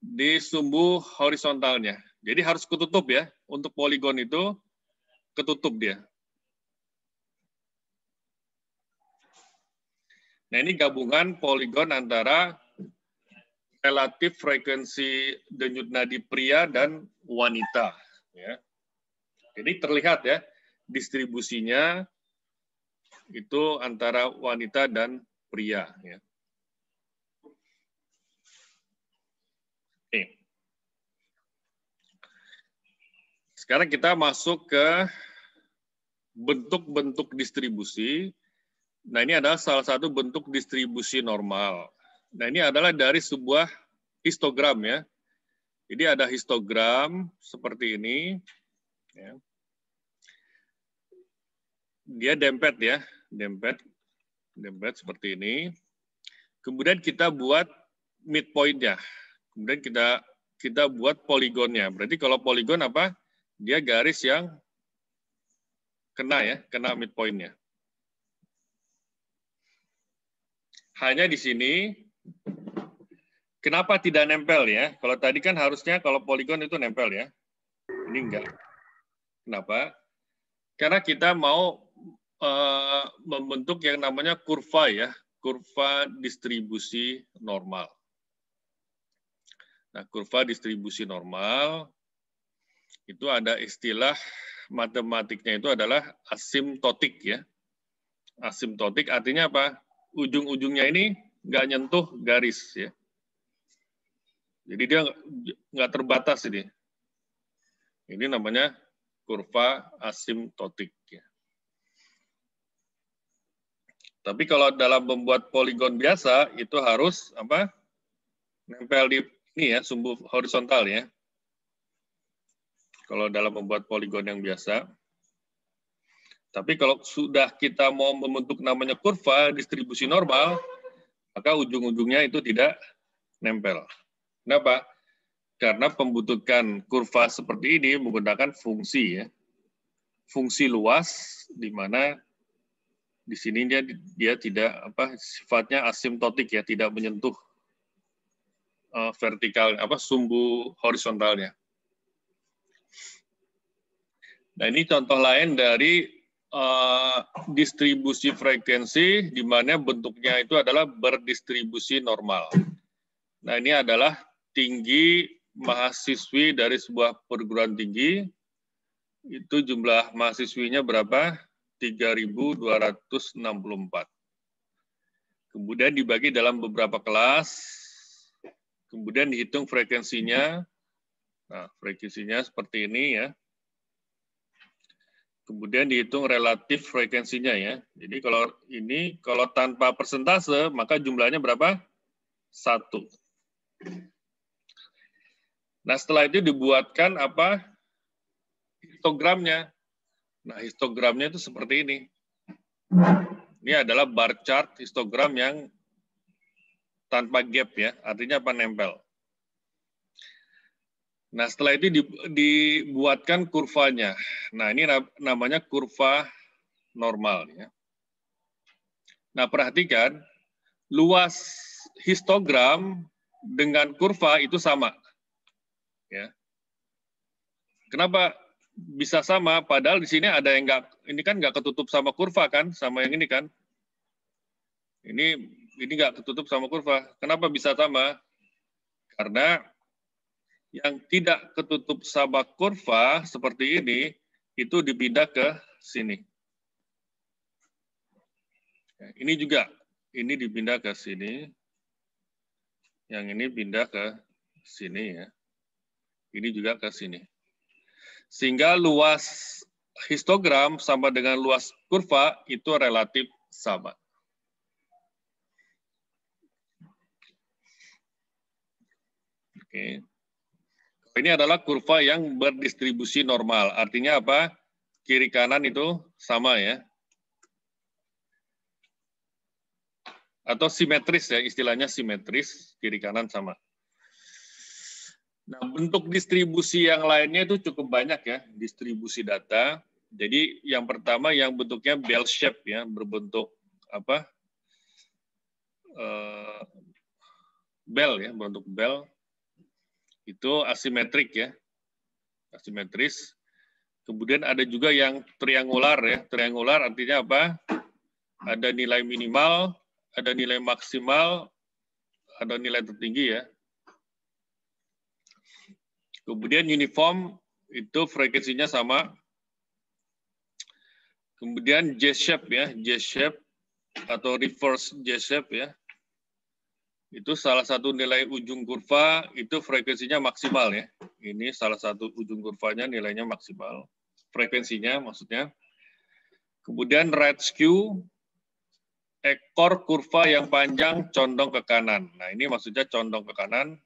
Di sumbu horizontalnya. Jadi harus ketutup, ya, untuk poligon itu ketutup dia. Nah, ini gabungan poligon antara relatif frekuensi denyut nadi pria dan wanita, ya. Jadi terlihat, ya, distribusinya itu antara wanita dan pria, ya. Oke. Sekarang kita masuk ke bentuk-bentuk distribusi. Nah, ini adalah salah satu bentuk distribusi normal. Nah, ini adalah dari sebuah histogram, ya. Jadi ada histogram seperti ini, ya. Dia dempet, ya, dempet seperti ini. Kemudian kita buat midpoint-nya. Kemudian kita buat poligonnya. Berarti kalau poligon apa? Dia garis yang kena, ya, kena midpoint-nya. Hanya di sini, kenapa tidak nempel, ya? Kalau tadi kan harusnya kalau poligon itu nempel, ya. Ini enggak. Kenapa? Karena kita mau membentuk yang namanya kurva, ya, kurva distribusi normal. Nah, kurva distribusi normal itu ada istilah matematiknya itu adalah asimptotik, ya. Asimptotik artinya apa? Ujung-ujungnya ini nggak nyentuh garis, ya. Jadi dia nggak terbatas ini. Ini namanya kurva asimptotik, ya. Tapi kalau dalam membuat poligon biasa itu harus apa? Nempel di ini, ya, sumbu horizontal, ya. Kalau dalam membuat poligon yang biasa. Tapi kalau sudah kita mau membentuk namanya kurva distribusi normal, maka ujung-ujungnya itu tidak nempel. Kenapa? Karena pembentukan kurva seperti ini menggunakan fungsi, ya. Fungsi luas di mana di sini dia tidak apa sifatnya asimptotik, ya, tidak menyentuh vertikal apa sumbu horizontalnya. Nah, ini contoh lain dari distribusi frekuensi di mana bentuknya itu adalah berdistribusi normal. Nah, ini adalah tinggi mahasiswi dari sebuah perguruan tinggi. Itu jumlah mahasiswinya berapa? 3.264. Kemudian dibagi dalam beberapa kelas, kemudian dihitung frekuensinya. Nah, frekuensinya seperti ini, ya. Kemudian dihitung relatif frekuensinya, ya. Jadi kalau tanpa persentase, maka jumlahnya berapa? 1. Nah, setelah itu dibuatkan apa? histogramnya. Nah, histogramnya itu seperti ini. Ini adalah bar chart histogram yang tanpa gap ya, artinya apa? Nempel. Nah, setelah itu dibuatkan kurvanya. Nah, ini namanya kurva normal ya. Nah, perhatikan luas histogram dengan kurva itu sama. Ya. Kenapa bisa sama? Padahal di sini ada yang ini kan nggak ketutup sama kurva kan, sama yang ini kan. Ini nggak ketutup sama kurva. Kenapa bisa sama? Karena yang tidak ketutup sama kurva seperti ini itu dipindah ke sini. Ini juga, ini dipindah ke sini. Yang ini pindah ke sini ya. Ini juga ke sini. Sehingga luas histogram sama dengan luas kurva itu relatif sama. Oke. Ini adalah kurva yang berdistribusi normal. Artinya apa? Kiri kanan itu sama ya. Atau simetris ya, istilahnya simetris, kiri kanan sama. Nah, bentuk distribusi yang lainnya itu cukup banyak ya, distribusi data. Jadi yang pertama yang bentuknya bell shape ya, berbentuk apa? Bell ya, berbentuk bell. Itu asimetrik ya, asimetris. Kemudian ada juga yang triangular ya, triangular artinya apa? Ada nilai minimal, ada nilai maksimal, ada nilai tertinggi ya. Kemudian uniform itu frekuensinya sama. Kemudian J-shape ya, J-shape atau reverse J-shape ya. Itu salah satu nilai ujung kurva itu frekuensinya maksimal ya. Ini salah satu ujung kurvanya nilainya maksimal. Frekuensinya maksudnya. Kemudian right skew, ekor kurva yang panjang condong ke kanan. Nah, ini maksudnya condong ke kanan,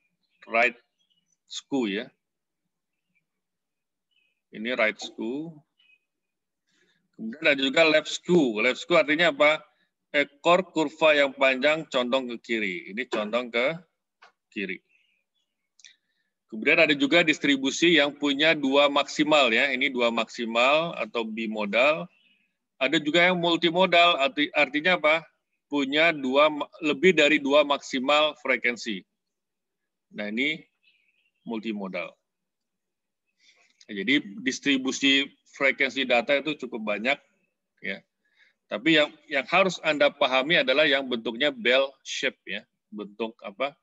right skew ya. Ini right skew. Kemudian ada juga left skew. Left skew artinya apa? Ekor kurva yang panjang condong ke kiri. Ini condong ke kiri. Kemudian ada juga distribusi yang punya dua maksimal ya. Ini dua maksimal atau bimodal. Ada juga yang multimodal, artinya apa? Punya lebih dari dua maksimal frekuensi. Nah, ini multimodal. Jadi distribusi frekuensi data itu cukup banyak, ya. Tapi yang harus Anda pahami adalah yang bentuknya bell shape, ya, bentuk apa?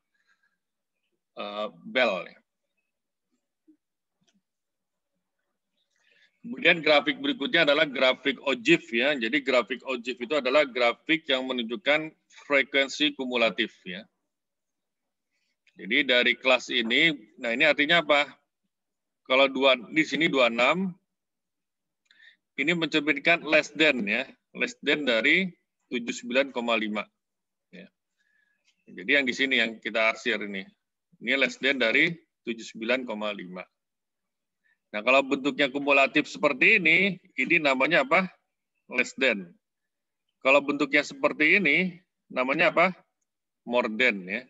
Bell. Ya. Kemudian grafik berikutnya adalah grafik ogive ya. Jadi grafik ogive itu adalah grafik yang menunjukkan frekuensi kumulatif ya. Jadi dari kelas ini, nah ini artinya apa? Kalau di sini 26, ini mencerminkan less than ya, less than dari 79,5 ya. Jadi yang di sini yang kita arsir ini less than dari 79,5. Nah, kalau bentuknya kumulatif seperti ini namanya apa? Less than. Kalau bentuknya seperti ini, namanya apa? More than, ya.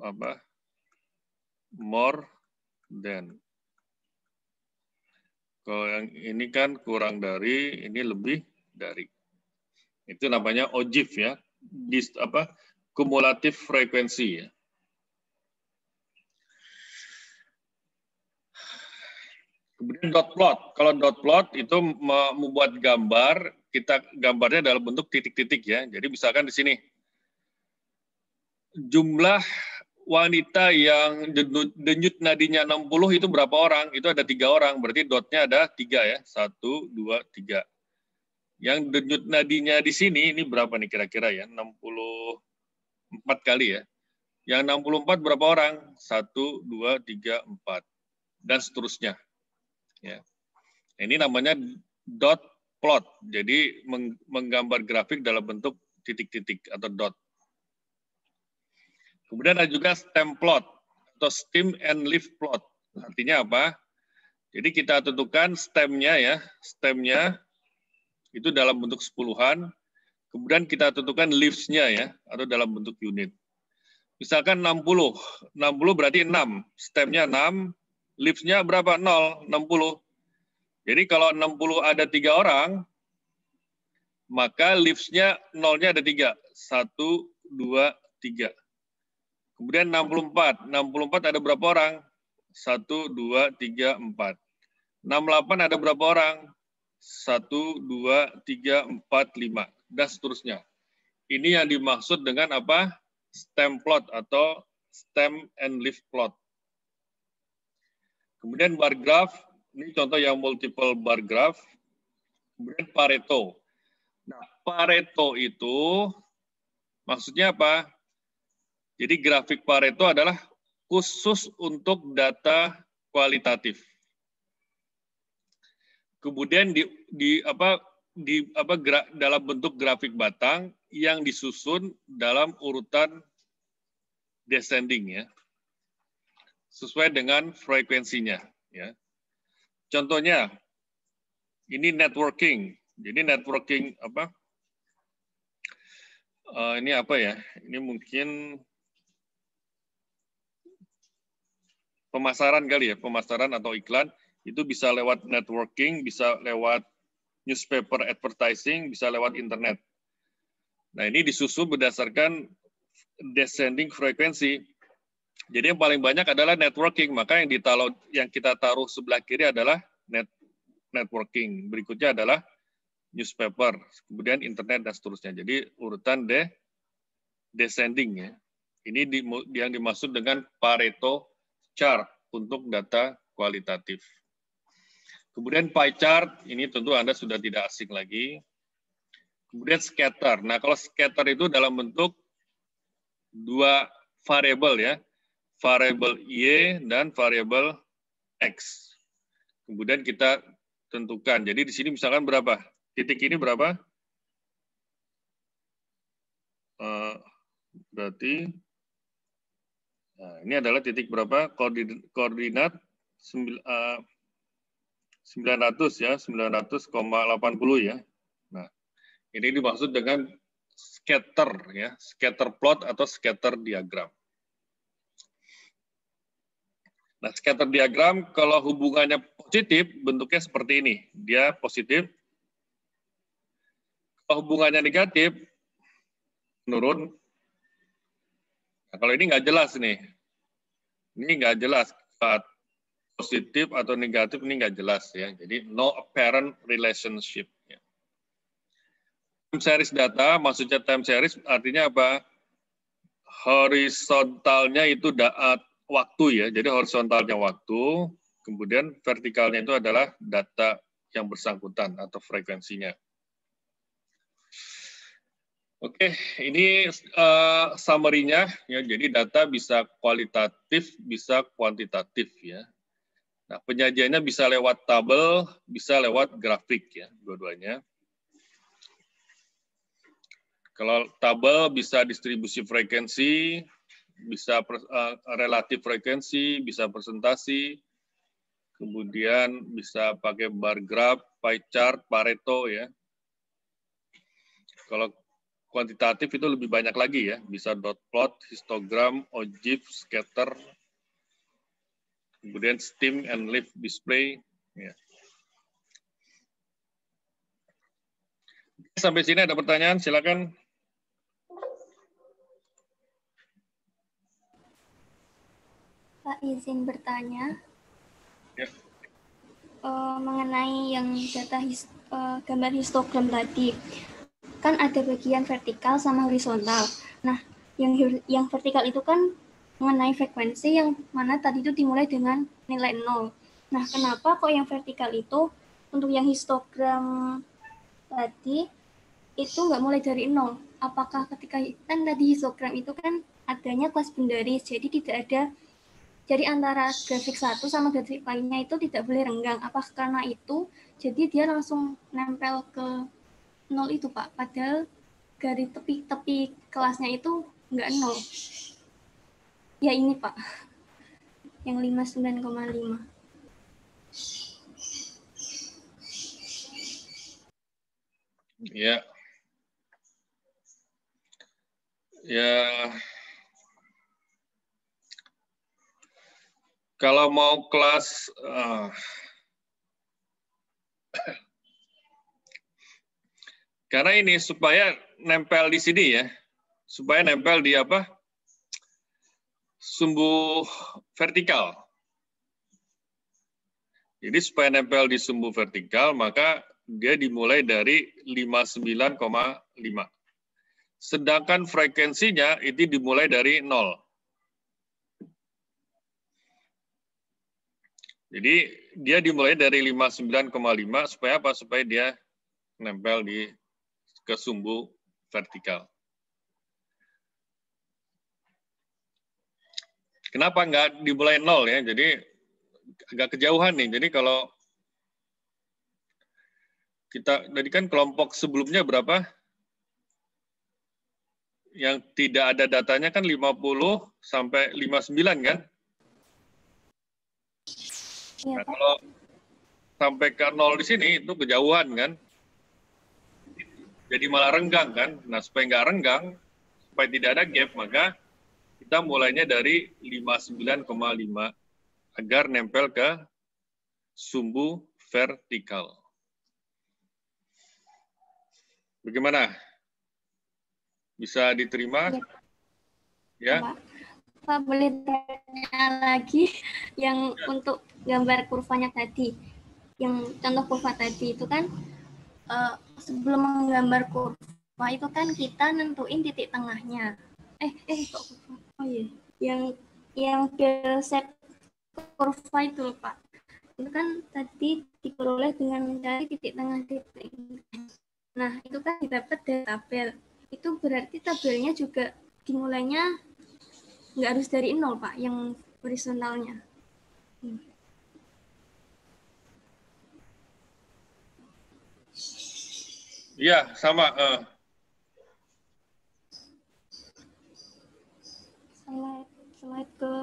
Apa? More than. Kalau yang ini kan kurang dari, ini lebih dari. Itu namanya ogive, ya. Kumulatif frekuensi, ya. Kemudian dot plot. Kalau dot plot itu membuat gambar, gambarnya dalam bentuk titik-titik ya. Jadi misalkan di sini jumlah wanita yang denyut nadinya 60 itu berapa orang? Itu ada 3 orang. Berarti dotnya ada 3 ya. 1, 2, 3. Yang denyut nadinya di sini ini berapa nih kira-kira ya? 64 kali ya. Yang 64 berapa orang? 1, 2, 3, 4 dan seterusnya. Ya. Ini namanya dot plot. Jadi menggambar grafik dalam bentuk titik-titik atau dot. Kemudian ada juga stem plot atau stem and leaf plot. Artinya apa? Jadi kita tentukan stemnya ya, stemnya itu dalam bentuk sepuluhan, kemudian kita tentukan leaves-nya ya, atau dalam bentuk unit. Misalkan 60 berarti 6, stemnya 6, leaves-nya berapa? 0, 60. Jadi kalau 60 ada 3 orang, maka leaves-nya 0-nya ada 3. 1, 2, 3. Kemudian 64 ada berapa orang? 1, 2, 3, 4. 68 ada berapa orang? 1, 2, 3, 4, 5. Dan seterusnya. Ini yang dimaksud dengan apa? Stem plot atau stem and leaf plot. Kemudian bar graph, ini contoh yang multiple bar graph. Kemudian Pareto. Nah, Pareto itu maksudnya apa? Jadi grafik Pareto adalah khusus untuk data kualitatif. Kemudian dalam bentuk grafik batang yang disusun dalam urutan descending ya, sesuai dengan frekuensinya ya. Contohnya ini networking. Jadi networking apa? Ini apa ya? Ini mungkin pemasaran kali ya, pemasaran atau iklan. Itu bisa lewat networking, bisa lewat newspaper advertising, bisa lewat internet. Nah, ini disusun berdasarkan descending frekuensi. Jadi yang paling banyak adalah networking, maka yang kita taruh sebelah kiri adalah networking. Berikutnya adalah newspaper, kemudian internet dan seterusnya. Jadi urutan descending ya. Ini yang dimaksud dengan Pareto chart untuk data kualitatif. Kemudian pie chart, ini tentu Anda sudah tidak asing lagi. Kemudian scatter. Nah, kalau scatter itu dalam bentuk 2 variabel ya. Variabel Y dan variabel X. Kemudian kita tentukan. Jadi di sini misalkan berapa? Titik ini berapa? Berarti nah, ini adalah titik berapa? Koordinat 900 ya, 900,80 ya. Nah, ini dimaksud dengan scatter ya, scatter plot atau scatter diagram. Nah, scatter diagram kalau hubungannya positif bentuknya seperti ini, dia positif. Kalau hubungannya negatif menurun. Nah, kalau ini nggak jelas nih, ini nggak jelas. Positif atau negatif ini nggak jelas ya. Jadi no apparent relationship. Ya. Time series data, maksudnya time series artinya apa? Horizontalnya itu waktu ya. Jadi horizontalnya waktu, kemudian vertikalnya itu adalah data yang bersangkutan atau frekuensinya. Oke, ini summary-nya ya. Jadi data bisa kualitatif, bisa kuantitatif ya. Nah, penyajiannya bisa lewat tabel, bisa lewat grafik ya, dua-duanya. Kalau tabel bisa distribusi frekuensi, bisa relatif frekuensi, bisa presentasi, kemudian bisa pakai bar graph, pie chart, Pareto ya. Kalau kuantitatif itu lebih banyak lagi ya, bisa dot plot, histogram, ogive, scatter, kemudian stem and leaf display. Ya. Sampai sini ada pertanyaan, silakan. Pak, izin bertanya. Ya. Mengenai yang data gambar histogram tadi, kan ada bagian vertikal sama horizontal. Nah, yang vertikal itu kan mengenai frekuensi yang mana tadi itu dimulai dengan nilai 0. Nah, kenapa kok yang vertikal itu untuk yang histogram tadi itu nggak mulai dari 0? Apakah ketika kan tadi histogram itu kan adanya kelas bendaris, jadi tidak ada, jadi antara grafik satu sama grafik lainnya itu tidak boleh renggang. Apa karena itu jadi dia langsung nempel ke 0 itu Pak? Padahal dari tepi kelasnya itu nggak 0. Ya ini Pak, yang 59,5. Ya. Ya. Kalau mau kelas karena ini supaya nempel di sini ya. Supaya nempel di apa? Sumbu vertikal. Jadi supaya nempel di sumbu vertikal, maka dia dimulai dari 59,5. Sedangkan frekuensinya itu dimulai dari 0. Jadi dia dimulai dari 59,5 supaya apa? Supaya dia nempel ke sumbu vertikal. Kenapa nggak dimulai 0 ya? Jadi agak kejauhan nih. Jadi kalau kita tadi kan kelompok sebelumnya berapa? Yang tidak ada datanya kan 50 sampai 59 kan? Iya, Nah, Pak. kalau sampai ke 0 di sini itu kejauhan kan? Jadi malah renggang kan? Nah, supaya nggak renggang, supaya tidak ada gap, maka kita mulainya dari 59,5 agar nempel ke sumbu vertikal. Bagaimana? Bisa diterima? Ya. Pak. Pak, boleh tanya lagi yang untuk gambar kurvanya tadi. Yang contoh kurva tadi itu kan sebelum menggambar kurva itu kan kita nentuin titik tengahnya. Kok kurva? Oh iya. Yang bell shape kurva itu, Pak. Itu kan tadi diperoleh dengan mencari titik tengah. Nah, itu kan didapat dari tabel. Itu berarti tabelnya juga dimulainya nggak harus dari 0, Pak, yang horizontalnya. Iya, sama. Slide ke...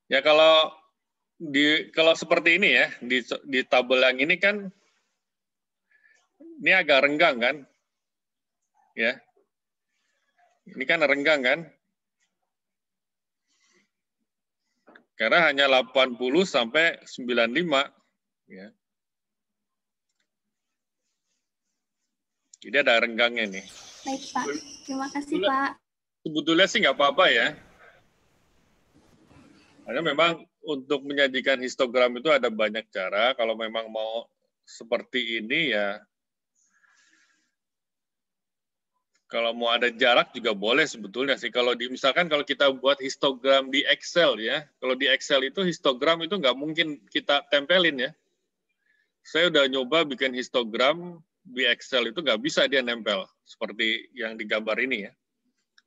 Ya kalau seperti ini ya, di tabel yang ini kan, ini agak renggang kan? Ya. Ini kan renggang kan? Karena hanya 80 sampai 95. Ya. Jadi ada renggangnya nih. Baik, Pak. Terima kasih, Pak. Sebetulnya sih nggak apa-apa ya. Karena memang untuk menyajikan histogram itu ada banyak cara. Kalau memang mau seperti ini ya, kalau mau ada jarak juga boleh sebetulnya sih. Kalau misalkan kalau kita buat histogram di Excel ya, kalau di Excel itu histogram itu nggak mungkin kita tempelin ya. Saya udah nyoba bikin histogram di Excel itu nggak bisa dia nempel seperti yang digambar ini ya.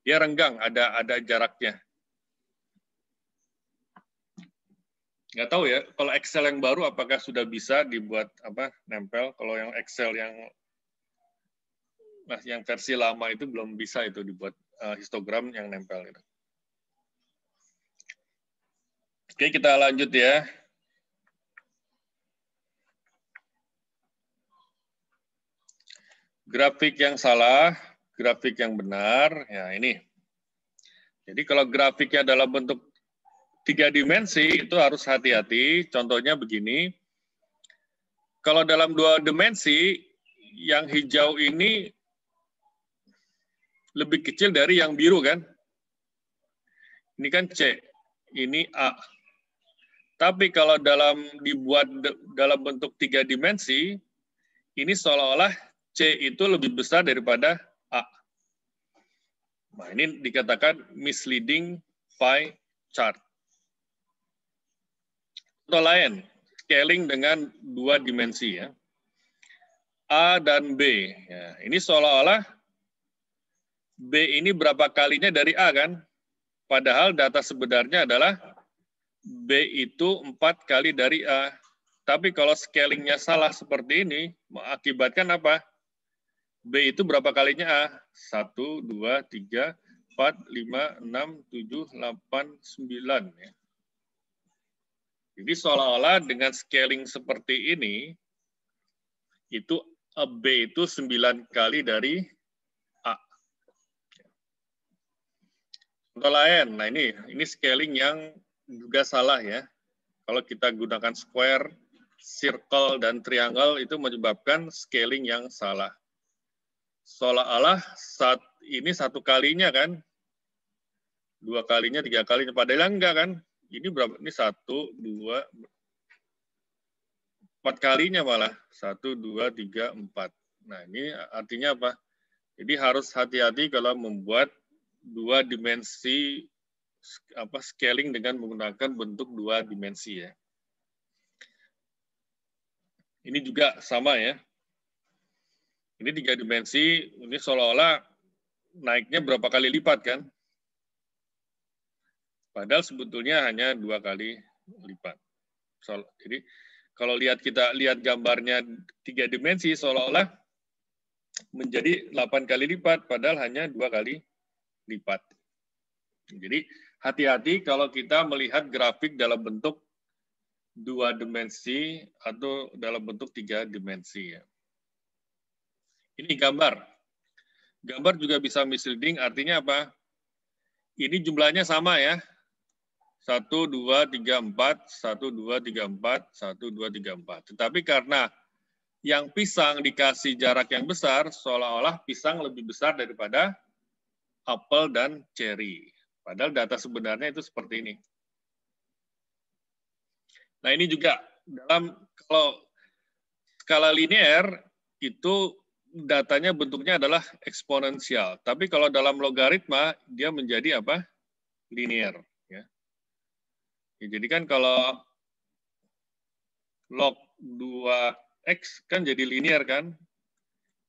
Dia renggang, ada jaraknya. Nggak tahu ya, kalau Excel yang baru apakah sudah bisa dibuat nempel? Kalau yang Excel yang versi lama itu belum bisa itu dibuat histogram yang nempel. Gitu. Oke, kita lanjut ya. Grafik yang salah, grafik yang benar, ya ini. Jadi kalau grafiknya dalam bentuk 3 dimensi, itu harus hati-hati. Contohnya begini, kalau dalam 2 dimensi, yang hijau ini lebih kecil dari yang biru kan? Ini kan C, ini A. Tapi kalau dibuat dalam bentuk 3 dimensi, ini seolah-olah C itu lebih besar daripada A. Nah, ini dikatakan misleading pie chart. Contoh lain, scaling dengan 2 dimensi ya. A dan B. Ya, ini seolah-olah B ini berapa kalinya dari A kan? Padahal data sebenarnya adalah B itu 4 kali dari A. Tapi kalau scalingnya salah seperti ini, mengakibatkan apa? B itu berapa kalinya A? 1, 2, 3, 4, 5, 6, 7, 8, 9. Ya. Jadi seolah-olah dengan scaling seperti ini, itu B itu 9 kali dari A. Contoh lain, nah ini scaling yang juga salah ya. Kalau kita gunakan square, circle, dan triangle itu menyebabkan scaling yang salah. Seolah-olah ini 1 kalinya kan, 2 kalinya, 3 kalinya, padahal enggak kan. Ini berapa? Ini 1, 2, 4 kalinya malah. 1, 2, 3, 4. Nah ini artinya apa? Jadi harus hati-hati kalau membuat 2 dimensi scaling dengan menggunakan bentuk 2 dimensi ya. Ini juga sama ya. Ini 3 dimensi, ini seolah-olah naiknya berapa kali lipat kan? Padahal sebetulnya hanya 2 kali lipat. Jadi kalau kita lihat gambarnya 3 dimensi seolah-olah menjadi 8 kali lipat, padahal hanya 2 kali lipat. Jadi hati-hati kalau kita melihat grafik dalam bentuk 2 dimensi atau dalam bentuk 3 dimensi. Ya. Ini gambar. Gambar juga bisa misleading, artinya apa? Ini jumlahnya sama ya. 1, 2, 3, 4, 1, 2, 3, 4, 1, 2, 3, 4. Tetapi karena yang pisang dikasih jarak yang besar, seolah-olah pisang lebih besar daripada apel dan cherry. Padahal data sebenarnya itu seperti ini. Nah ini juga, kalau skala linear, itu datanya bentuknya adalah eksponensial. Tapi kalau dalam logaritma, dia menjadi apa? Linear. Ya, jadi kan kalau log 2x kan jadi linear kan?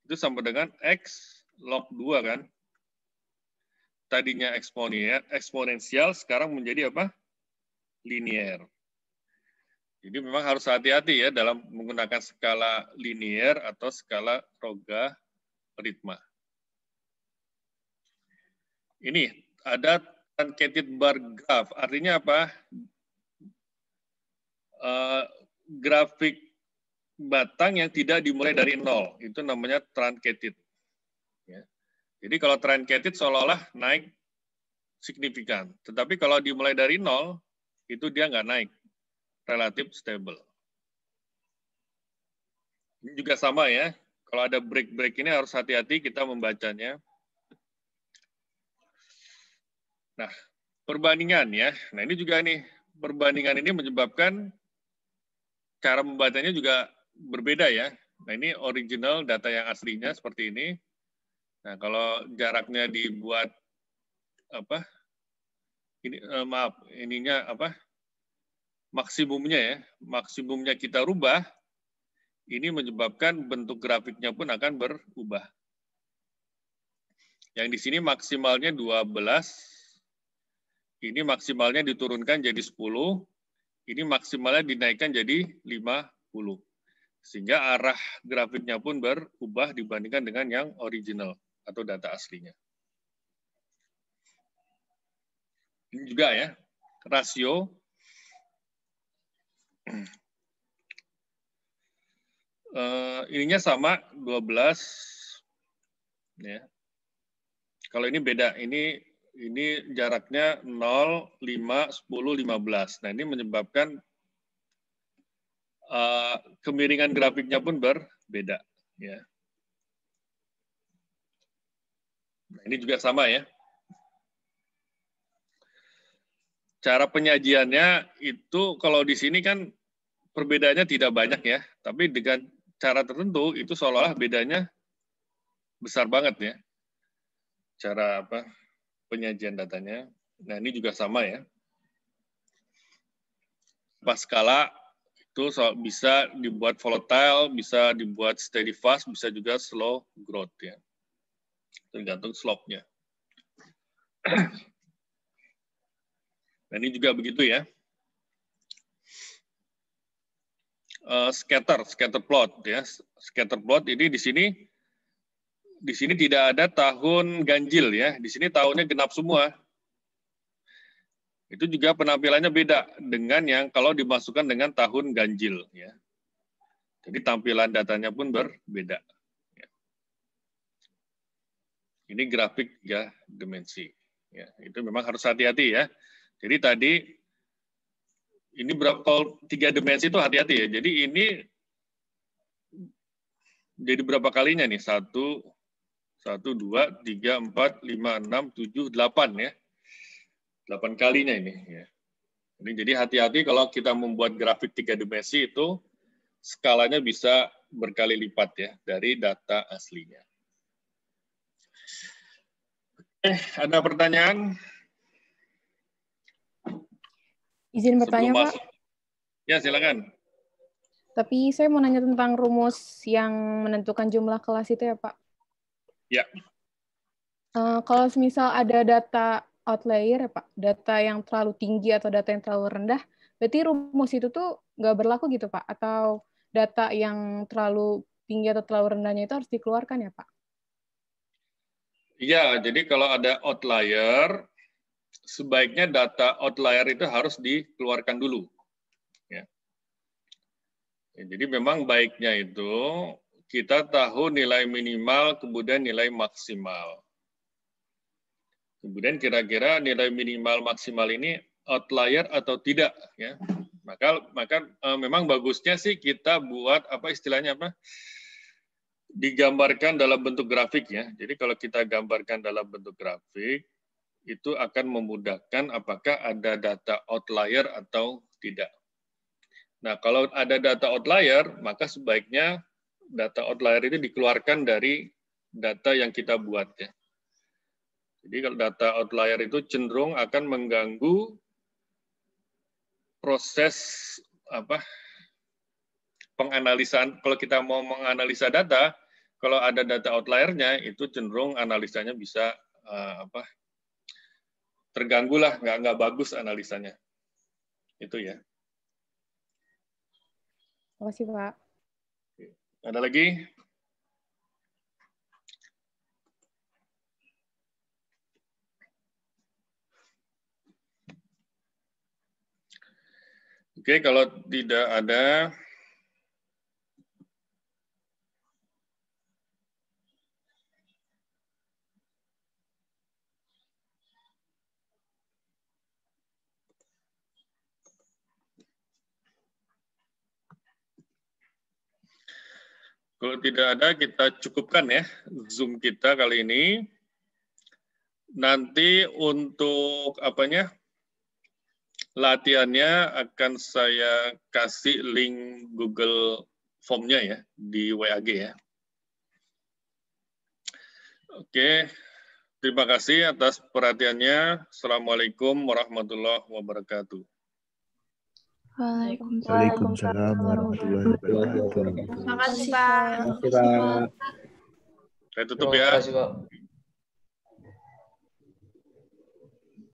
Itu sama dengan x log 2 kan? Tadinya eksponensial, sekarang menjadi apa? Linear. Jadi memang harus hati-hati ya dalam menggunakan skala linear atau skala logaritma. Ini ada truncated bar graph, artinya apa? Grafik batang yang tidak dimulai dari 0, itu namanya truncated. Ya. Jadi kalau truncated seolah-olah naik signifikan, tetapi kalau dimulai dari 0, itu dia nggak naik, relatif stable. Ini juga sama ya, kalau ada break-break ini harus hati-hati kita membacanya. Nah, perbandingan ya, nah ini juga nih, perbandingan ini menyebabkan cara membacanya juga berbeda ya. Nah ini original data yang aslinya seperti ini. Nah kalau jaraknya dibuat apa? Ini ininya apa? Maksimumnya ya, maksimumnya kita rubah. Ini menyebabkan bentuk grafiknya pun akan berubah. Yang di sini maksimalnya 12. Ini maksimalnya diturunkan jadi 10. Ini maksimalnya dinaikkan jadi 50. Sehingga arah grafiknya pun berubah dibandingkan dengan yang original atau data aslinya. Ini juga ya, rasio. Ininya sama, 12. Ya. Kalau ini beda, ini jaraknya 0, 5, 10, 15. Nah ini menyebabkan kemiringan grafiknya pun berbeda. Ya. Nah, ini juga sama ya. Cara penyajiannya itu kalau di sini kan perbedaannya tidak banyak ya, tapi dengan cara tertentu itu seolah-olah bedanya besar banget ya. Cara apa penyajian datanya. Nah ini juga sama ya. Pas skala itu bisa dibuat volatile, bisa dibuat steady fast, bisa juga slow growth ya. Tergantung slope-nya. Nah, ini juga begitu ya. Scatter plot ya. Scatter plot ini di sini tidak ada tahun ganjil ya. Di sini tahunnya genap semua. Itu juga penampilannya beda dengan yang kalau dimasukkan dengan tahun ganjil ya. Jadi tampilan datanya pun berbeda. Ya. Ini grafik 3 dimensi. Ya, itu memang harus hati-hati ya. Jadi tadi ini kalau 3 dimensi itu hati-hati ya. Jadi ini jadi berapa kalinya nih? 1, 2, 3, 4, 5, 6, 7, 8 ya. 8 kalinya ini. Ya. Jadi hati-hati kalau kita membuat grafik 3 dimensi itu skalanya bisa berkali lipat ya dari data aslinya. Ada pertanyaan? Izin bertanya, Pak. Ya, silakan. Tapi saya mau nanya tentang rumus yang menentukan jumlah kelas itu ya, Pak. Ya. Kalau misal ada data outlier ya, Pak, data yang terlalu tinggi atau data yang terlalu rendah, berarti rumus itu tuh nggak berlaku gitu, Pak? Atau data yang terlalu tinggi atau terlalu rendahnya itu harus dikeluarkan ya, Pak? Iya, jadi kalau ada outlier, sebaiknya data outlier itu harus dikeluarkan dulu. Ya. Jadi memang baiknya itu kita tahu nilai minimal, kemudian nilai maksimal. Kemudian kira-kira nilai minimal maksimal ini outlier atau tidak. Ya. Maka memang bagusnya sih kita buat apa istilahnya apa? Digambarkan dalam bentuk grafik ya. Jadi kalau kita gambarkan dalam bentuk grafik, itu akan memudahkan apakah ada data outlier atau tidak. Nah, kalau ada data outlier, maka sebaiknya data outlier itu dikeluarkan dari data yang kita buat ya. Jadi kalau data outlier itu cenderung akan mengganggu proses apa penganalisaan. Kalau kita mau menganalisa data, kalau ada data outliernya itu cenderung analisanya bisa terganggu lah, nggak bagus analisanya. Itu ya. Terima kasih, Pak. Ada lagi? Oke, kalau tidak ada, kita cukupkan ya Zoom kita kali ini. Nanti untuk latihannya akan saya kasih link Google Form-nya ya di WAG ya. Oke, terima kasih atas perhatiannya. Assalamualaikum warahmatullahi wabarakatuh. Waalaikumsalam warahmatullahi wabarakatuh. Terima kasih, Pak. Saya tutup ya. Terima kasih, Pak.